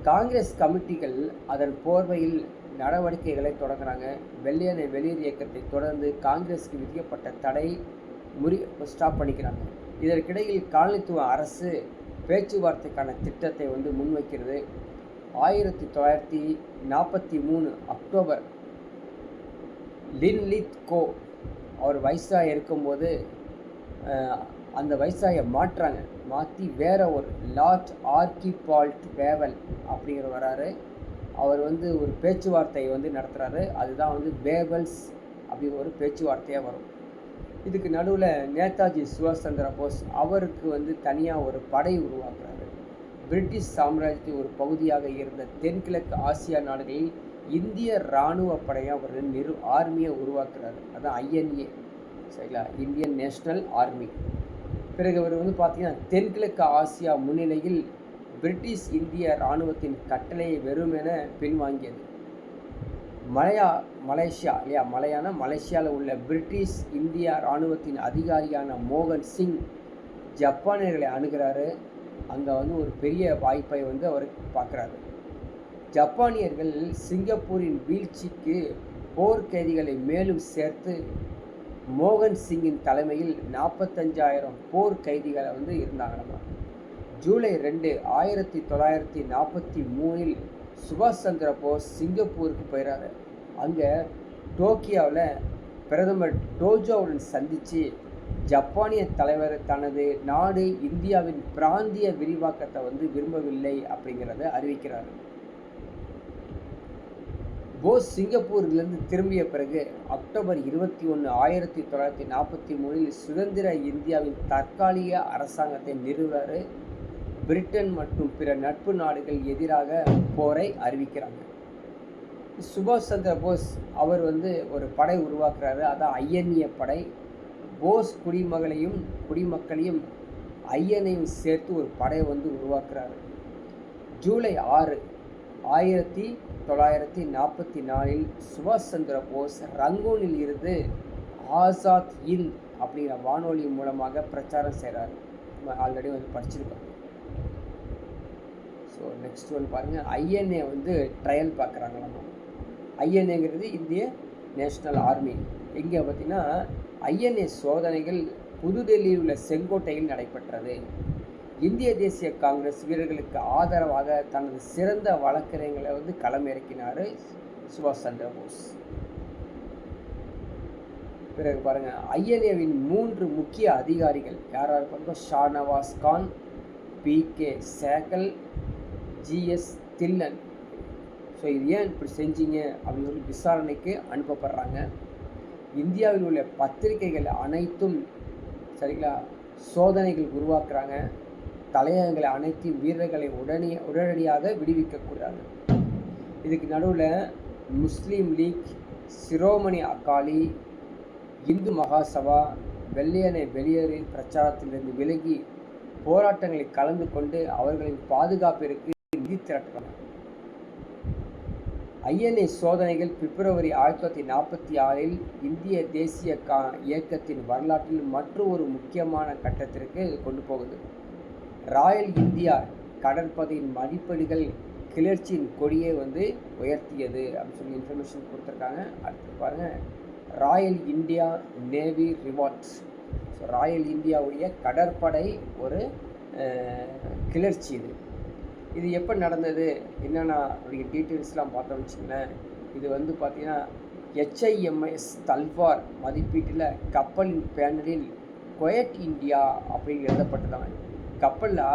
காங்கிரஸ் கமிட்டிகள் அதன் போர்வையில் நடவடிக்கைகளை தொடங்குறாங்க. வெள்ளையனை வெளியேறு இயக்கத்தை தொடர்ந்து காங்கிரஸுக்கு விதிக்கப்பட்ட தடை ஸ்டாப் பண்ணிக்கிறாங்க. இதற்கிடையில் காலனித்துவ அரசு பேச்சுவார்த்தைக்கான திட்டத்தை வந்து முன்வைக்கிறது. 1943 அக்டோபர் லின்லித் கோ அவர் வைஸ்ராய் இருக்கும்போது அந்த வைஸ்ராயை மாற்றி வேற ஒரு லார்ட் ஆர்கிபால்ட் வேவல் அப்படிங்கிற வராரு. அவர் வந்து ஒரு பேச்சுவார்த்தை வந்து நடத்துகிறாரு. அதுதான் வந்து வேவல்ஸ் அப்படி ஒரு பேச்சுவார்த்தையாக வரும். இதுக்கு நடுவில் நேதாஜி சுபாஷ் சந்திர போஸ் அவருக்கு வந்து தனியாக ஒரு படை உருவாக்குறாரு. பிரிட்டிஷ் சாம்ராஜ்யத்தின் ஒரு பகுதியாக இருந்த தென்கிழக்கு ஆசியா நாடுகளில் இந்திய இராணுவ படையை அவர் ஆர்மியை உருவாக்குறாரு. அதான் INA, சரிங்களா, இந்தியன் நேஷ்னல் ஆர்மி. பிறகு அவர் வந்து பார்த்திங்கன்னா தென்கிழக்கு ஆசியா முன்னிலையில் பிரிட்டிஷ் இந்திய இராணுவத்தின் கட்டளையை வெறுமென பின்வாங்கியது. மலேசியாவில் உள்ள பிரிட்டிஷ் இந்திய இராணுவத்தின் அதிகாரியான மோகன் சிங் ஜப்பானியர்களை அணுகிறாரு. அங்கே வந்து ஒரு பெரிய வாய்ப்பை வந்து அவர் பார்க்குறாரு. ஜப்பானியர்கள் சிங்கப்பூரின் வீழ்ச்சிக்கு போர்க்கைதிகளை மேலும் சேர்த்து மோகன் சிங்கின் தலைமையில் 45,000 போர் கைதிகளை வந்து இருந்தாங்களாமா. ஜூலை 2, 1943 சுபாஷ் சந்திர போஸ் சிங்கப்பூருக்கு போயிறாரு. அங்கே டோக்கியோவில் பிரதமர் டோஜோவுடன் சந்தித்து ஜப்பானிய தலைவர் தனது நாடு இந்தியாவின் பிராந்திய விரிவாக்கத்தை வந்து விரும்பவில்லை அப்படிங்கிறத அறிவிக்கிறார். போஸ் சிங்கப்பூரிலிருந்து திரும்பிய பிறகு அக்டோபர் 21, 1943 சுதந்திர இந்தியாவின் தற்காலிக அரசாங்கத்தை நிறுவுறாரு. பிரிட்டன் மற்றும் பிற நட்பு நாடுகள் எதிராக போரை அறிவிக்கிறாங்க. சுபாஷ் சந்திர போஸ் அவர் வந்து ஒரு படை உருவாக்குறாரு. அதான் INA படை. போஸ் குடிமக்களையும் ஐயனையும் சேர்த்து ஒரு படையை வந்து உருவாக்குறாரு. ஜூலை 6, 1944 சுபாஷ் சந்திர போஸ் ரங்கூனில் இருந்து ஆசாத் ஹிந்த் அப்படிங்கிற வானொலி மூலமாக பிரச்சாரம் செய்கிறார். ஆல்ரெடி வந்து படிச்சிருக்காங்க. ஸோ ஸோ நெக்ஸ்ட் ஒன் பாருங்கள், ஐஎன்ஏ வந்து ட்ரையல் பார்க்குறாங்களாமா. ஐஎன்ஏங்கிறது இந்திய நேஷ்னல் ஆர்மி. எங்கே பார்த்திங்கன்னா ஐஎன்ஏ சோதனைகள் புதுடெல்லியில் உள்ள செங்கோட்டையில் நடைபெற்றது. இந்திய தேசிய காங்கிரஸ் வீரர்களுக்கு ஆதரவாக தனது சிறந்த வழக்கறிஞர்களை வந்து களமிறக்கினார் சுபாஷ் சந்திர போஸ். பிறகு பாருங்கள், ஐஎன்ஏவின் 3 முக்கிய அதிகாரிகள் யார் யார் பார்த்தோம், Shahnawaz Khan, PK Sehgal, GS Dhillon. So இது ஏன் இப்படி செஞ்சீங்க அப்படின்னு சொல்லி விசாரணைக்கு அனுப்பப்படுறாங்க. இந்தியாவில் உள்ள பத்திரிகைகள் அனைத்தும் சரிங்களா சோதனைகள் உருவாக்குறாங்க. தலையகங்களை அனைத்தையும் வீரர்களை உடனடியாக விடுவிக்கக்கூடாது. இதுக்கு நடுவில் முஸ்லீம் லீக், சிரோமணி அகாலி, இந்து மகாசபா வெள்ளையனை வெளியேறு பிரச்சாரத்திலிருந்து விலகி போராட்டங்களில் கலந்து கொண்டு அவர்களின் பாதுகாப்பிற்கு நிதி திரட்டுறாங்க. ஐஎன்ஏ சோதனைகள் பிப்ரவரி 1946 இந்திய தேசிய இயக்கத்தின் வரலாற்றில் மற்றொரு முக்கியமான கட்டத்திற்கு கொண்டு போகுது. ராயல் இந்தியா கடற்படையின் மதிப்பீடுகள் கிளர்ச்சியின் கொடியை வந்து உயர்த்தியது அப்படின்னு சொல்லி இன்ஃபர்மேஷன் கொடுத்துருக்காங்க. அடுத்து பாருங்கள், royal India navy revolts. So royal இந்தியாவுடைய கடற்படை ஒரு கிளர்ச்சி இது எப்போ நடந்தது, என்னென்னா அப்படிங்கிற டீட்டெயில்ஸ்லாம் பார்த்தோம்னு வச்சுங்களேன். இது வந்து பார்த்திங்கன்னா HIMS தல்வார் மதிப்பீட்டில் கப்பலின் பேனலில் குவைட் இந்தியா அப்படின்னு எழுதப்பட்டதாங்க. கப்பலில்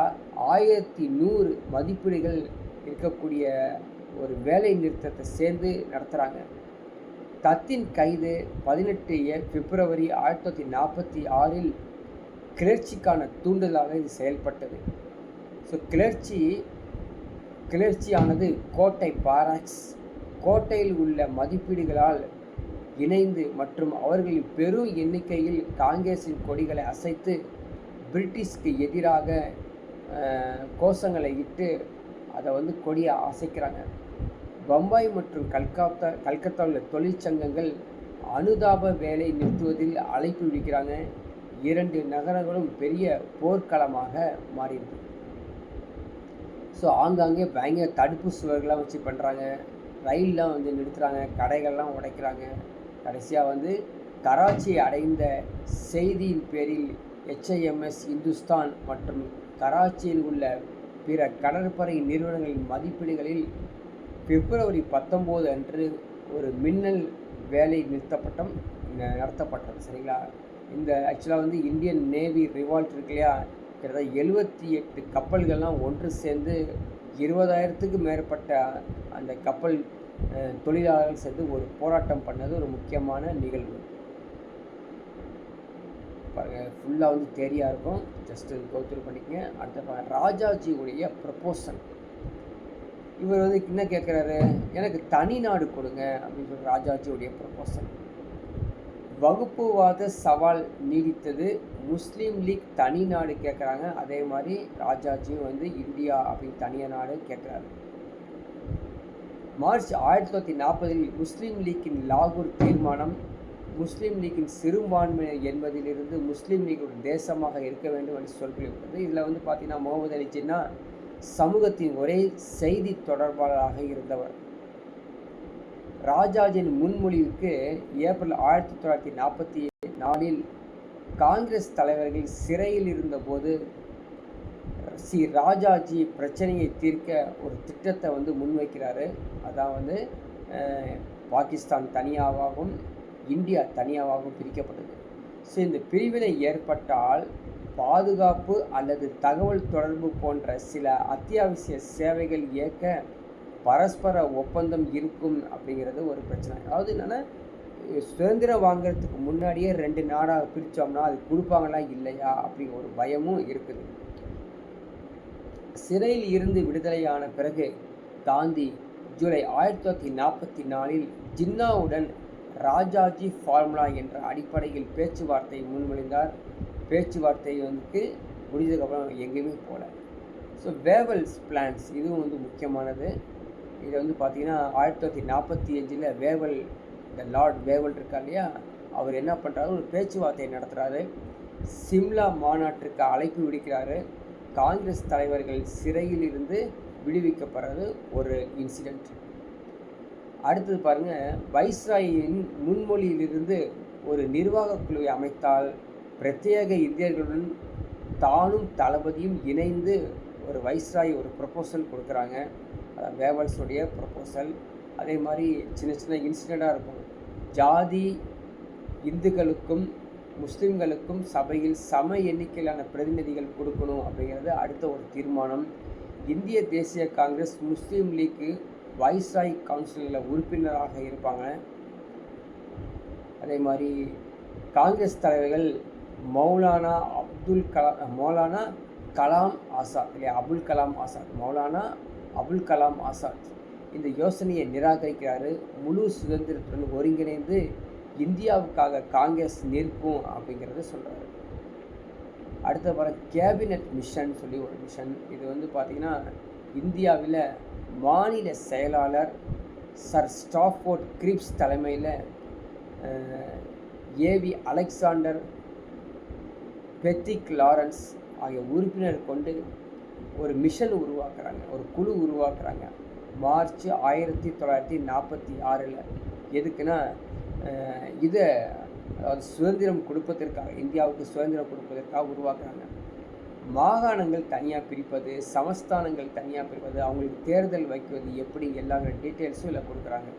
1100 மதிப்பீடுகள் இருக்கக்கூடிய ஒரு வேலை நிறுத்தத்தை சேர்ந்து நடத்துகிறாங்க. தத்தின் கைது 18 பிப்ரவரி 1946 கிளர்ச்சிக்கான தூண்டுதலாக இது செயல்பட்டது. ஸோ கிளர்ச்சியானது கோட்டை பாராக்ஸ் கோட்டையில் உள்ள மதிப்பீடுகளால் இணைந்து மற்றும் அவர்களின் பெரும் எண்ணிக்கையில் காங்கிரஸின் கொடிகளை அசைத்து பிரிட்டிஷ்க்கு எதிராக கோஷங்களை இட்டு அதை வந்து கொடியை அசைக்கிறாங்க. பம்பாய் மற்றும் கல்கத்தாவில் தொழிற்சங்கங்கள் அனுதாப வேலை நிறுத்துவதில் அழைப்பு விடுக்கிறாங்க. 2 நகரங்களும் பெரிய போர்க்களமாக மாறிடுது. ஸோ ஆங்காங்கே பயங்கர தடுப்பு சுவர்கள்லாம் வச்சு பண்ணுறாங்க. ரயிலெலாம் வந்து நிறுத்துகிறாங்க, கடைகள்லாம் உடைக்கிறாங்க. கடைசியாக வந்து கராச்சியை அடைந்த செய்தியின் பேரில் HIMS இந்துஸ்தான் மற்றும் கராச்சியில் உள்ள பிற கடற்படை நிறுவனங்களின் மதிப்பீடுகளில் பிப்ரவரி 19 அன்று ஒரு மின்னல் வேலை நிறுத்தப்பட்டம் நடத்தப்பட்டது. சரிங்களா, இந்த ஆக்சுவலாக வந்து இந்தியன் நேவி ரிவால்ட் இருக்கு இல்லையா, கிட்டத்தட்ட 78 கப்பல்கள்லாம் ஒன்று சேர்ந்து 20,000க்கு மேற்பட்ட அந்த கப்பல் தொழிலாளர்கள் சேர்ந்து ஒரு போராட்டம் பண்ணது ஒரு முக்கியமான நிகழ்வு. பாருங்கள், ஃபுல்லாக வந்து தேரியாக இருக்கும், ஜஸ்ட்டு கௌத்ரூ பண்ணிக்கங்க. அடுத்த ராஜாஜியுடைய ப்ரப்போசல். இவர் வந்து என்ன கேட்குறாரு, எனக்கு தனி நாடு கொடுங்க அப்படின்னு சொல்லி ராஜாஜியுடைய ப்ரப்போசல். வகுப்புவாத சவால் நீடித்தது. முஸ்லீம் லீக் தனி நாடு கேட்குறாங்க. அதே மாதிரி ராஜாஜியும் வந்து இந்தியா அப்படின்னு தனியாக நாடு கேட்குறாரு. மார்ச் 1940 முஸ்லீம் லீக்கின் லாகூர் தீர்மானம் முஸ்லீம் லீக்கின் சிறுபான்மையினர் என்பதிலிருந்து முஸ்லீம் லீக் ஒரு தேசமாக இருக்க வேண்டும் என்று சொல்லியிருக்கிறது. இதில் வந்து பார்த்திங்கன்னா முகமது அலி ஜின்னா சமூகத்தின் ஒரே செய்தி தொடர்பாளராக இருந்தவர். ராஜாஜின் முன்மொழிவுக்கு ஏப்ரல் 1944 காங்கிரஸ் தலைவர்கள் சிறையில் இருந்தபோது ராஜாஜி பிரச்சனையை தீர்க்க ஒரு திட்டத்தை வந்து முன்வைக்கிறாரு. அதான் வந்து பாகிஸ்தான் தனியாகவும் இந்தியா தனியாகவும் பிரிக்கப்பட்டது. ஸோ இந்த பிரிவினை ஏற்பட்டால் பாதுகாப்பு அல்லது தகவல் தொடர்பு போன்ற சில அத்தியாவசிய சேவைகள் இயக்க பரஸ்பர ஒப்பந்தம் இருக்கும் அப்படிங்கிறது ஒரு பிரச்சனை. அதாவது என்னென்னா, சுதந்திரம் வாங்கிறதுக்கு முன்னாடியே 2 நாடாக பிரித்தோம்னா அது கொடுப்பாங்களா இல்லையா அப்படிங்கிற ஒரு பயமும் இருக்குது. சிறையில் இருந்து விடுதலையான பிறகு காந்தி ஜூலை 1944 ஜின்னாவுடன் ராஜாஜி ஃபார்முலா என்ற அடிப்படையில் பேச்சுவார்த்தை முன்மொழிந்தார். பேச்சுவார்த்தை வந்து முடிஞ்சதுக்கப்புறம் எங்கேயுமே போகல. ஸோ வேவல்ஸ் பிளான்ஸ் இதுவும் வந்து முக்கியமானது. இதை வந்து பார்த்திங்கன்னா 1945 வேவல், இந்த லார்ட் வேவல் இருக்கா இல்லையா, அவர் என்ன பண்ணுறாரு, ஒரு பேச்சுவார்த்தை நடத்துகிறாரு. சிம்லா மாநாட்டிற்கு அழைப்பு விடுக்கிறாரு. காங்கிரஸ் தலைவர்கள் சிறையில் இருந்து விடுவிக்கப்படுறது ஒரு இன்சிடெண்ட். அடுத்தது பாருங்கள், வைஸ்ராயின் முன்மொழியிலிருந்து ஒரு நிர்வாக குழுவை அமைத்தால் பிரத்யேக இந்தியர்களுடன் தானும் தளபதியும் இணைந்து ஒரு வைஸ்ராய் ஒரு ப்ரொப்போசல் கொடுக்குறாங்க. அதான் வேவல்ஸுடைய ப்ரொப்போசல். அதே மாதிரி சின்ன சின்ன இன்சிடெண்ட்டாக இருக்கும். ஜாதி இந்துக்களுக்கும் முஸ்லீம்களுக்கும் சபையில் சம எண்ணிக்கையிலான பிரதிநிதிகள் கொடுக்கணும் அப்படிங்கிறது அடுத்த ஒரு தீர்மானம். இந்திய தேசிய காங்கிரஸ் முஸ்லீம் லீக்கு வைஸ்ராய் கவுன்சிலில் உறுப்பினராக இருப்பாங்க. அதே மாதிரி காங்கிரஸ் தலைவர்கள் மௌலானா கலாம் ஆசாத் இல்லையா, மௌலானா அபுல் கலாம் ஆசாத் இந்த யோசனையை நிராகரிக்கிறாரு. முழு சுதந்திரத்துடன் ஒருங்கிணைந்து இந்தியாவுக்காக காங்கிரஸ் நிற்கும் அப்படிங்கிறத சொல்கிறாரு. அடுத்த கேபினட் மிஷன் சொல்லி ஒரு மிஷன். இது வந்து பார்த்திங்கன்னா இந்தியாவில் மாநில செயலாளர் சர் ஸ்டாஃபோர்ட் கிரிப்ஸ் தலைமையில் ஏவி அலெக்சாண்டர், பெத்திக் லாரன்ஸ் ஆகிய உறுப்பினர் கொண்டு ஒரு மிஷன் உருவாக்குறாங்க, ஒரு குழு உருவாக்குறாங்க மார்ச் 1946. எதுக்குன்னா இதை சுதந்திரம் கொடுப்பதற்காக, இந்தியாவுக்கு சுதந்திரம் கொடுப்பதற்காக உருவாக்குறாங்க. மாகாணங்கள் தனியாக பிரிப்பது, சமஸ்தானங்கள் தனியாக பிரிப்பது, அவங்களுக்கு தேர்தல் வைக்குவது எப்படி, எல்லா டீட்டெயில்ஸும் இதில் கொடுக்குறாங்க.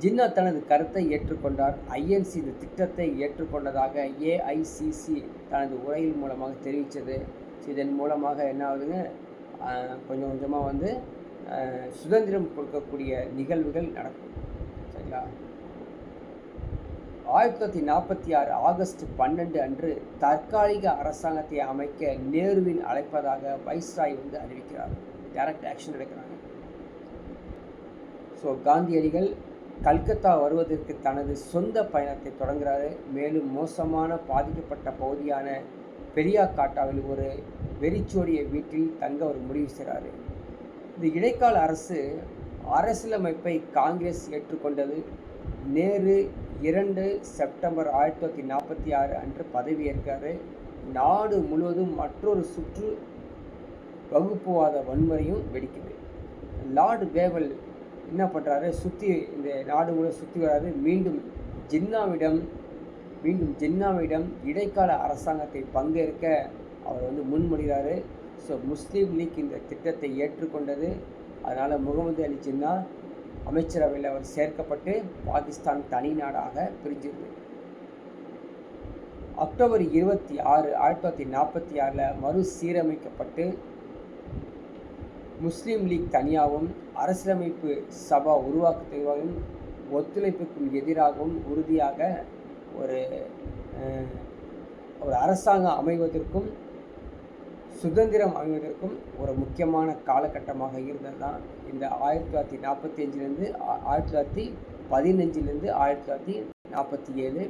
ஜின்னா தனது கருத்தை ஏற்றுக்கொண்டார். ஐஎன்சி இந்த திட்டத்தை ஏற்றுக்கொண்டதாக ஏஐசிசி தனது உரையின் மூலமாக தெரிவித்தது. இதன் மூலமாக என்ன ஆகுதுங்க, கொஞ்சம் கொஞ்சமாக வந்து சுதந்திரம் கொடுக்கக்கூடிய நிகழ்வுகள் நடக்கும். சரிங்களா? 1946 ஆகஸ்ட் 12 அன்று தற்காலிக அரசாங்கத்தை அமைக்க நேருவின் அழைப்பதாக வைஸ்ராய் வந்து அறிவிக்கிறார். டைரக்ட் ஆக்ஷன் எடுக்கிறாங்க. ஸோ காந்தியடிகள் கல்கத்தா வருவதற்கு தனது சொந்த பயணத்தை தொடங்குகிறாரு. மேலும் மோசமான பாதிக்கப்பட்ட பகுதியான பெரியாக்காட்டாவில் ஒரு வெறிச்சோடிய வீட்டில் தங்க ஒரு முடிவு செய்கிறாரு. இந்த இடைக்கால அரசியலமைப்பை காங்கிரஸ் ஏற்றுக்கொண்டது. நேரு 2 செப்டம்பர் 1946 அன்று பதவியேற்காரு. நாடு முழுவதும் மற்றொரு சுற்று வகுப்புவாத வன்முறையும் வெடிக்குது. லார்டு வேவல் என்ன பண்ணுறாரு, இந்த நாடு முழுவதும் சுற்றி வராரு. மீண்டும் ஜின்னாவிடம் இடைக்கால அரசாங்கத்தை பங்கேற்க அவர் வந்து முன்மொழிகிறாரு. ஸோ முஸ்லீம் லீக் இந்த திட்டத்தை ஏற்றுக்கொண்டது. அதனால் முகமது அலி ஜின்னா அமைச்சரவையில் அவர் சேர்க்கப்பட்டு பாகிஸ்தான் தனி நாடாக பிரிஞ்சிருது. அக்டோபர் 26, 1946 மறுசீரமைக்கப்பட்டு முஸ்லீம் லீக் தனியாகவும் அரசியலமைப்பு சபா உருவாக்கத்திற்காகவும் ஒத்துழைப்புக்கும் எதிராகவும் உறுதியாக ஒரு அரசாங்கம் அமைவதற்கும் சுதந்திரம் அமைவதற்கும் ஒரு முக்கியமான காலகட்டமாக இருந்தது தான் இந்த 1945 1915 1947.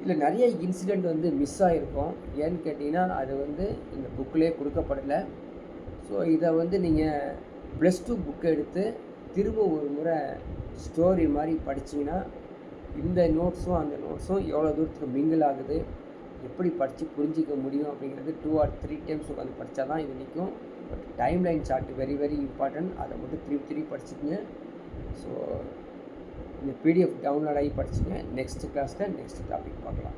இதில் நிறைய இன்சிடெண்ட் வந்து மிஸ் ஆகிருக்கும். ஏன்னு கேட்டிங்கன்னா அது வந்து இந்த புக்கிலே கொடுக்கப்படலை. ஸோ இதை வந்து நீங்கள் +2 புக்கை எடுத்து திரும்ப ஒரு முறை ஸ்டோரி மாதிரி படிச்சிங்கன்னா இந்த நோட்ஸும் அந்த நோட்ஸும் எவ்வளோ தூரத்துக்கு மிங்கிள் ஆகுது, எப்படி படித்து புரிஞ்சிக்க முடியும் அப்படிங்கிறது 2 or 3 டைம்ஸ் உட்காந்து படித்தா தான் இது நிற்கும். But timeline chart very very important. அதை மட்டும் திருப்பி படிச்சுக்கங்க. ஸோ இந்த பிடிஎஃப் டவுன்லோட் ஆகி படிச்சுங்க. நெக்ஸ்ட் கிளாஸில் நெக்ஸ்ட் டாபிக் பார்க்கலாம்.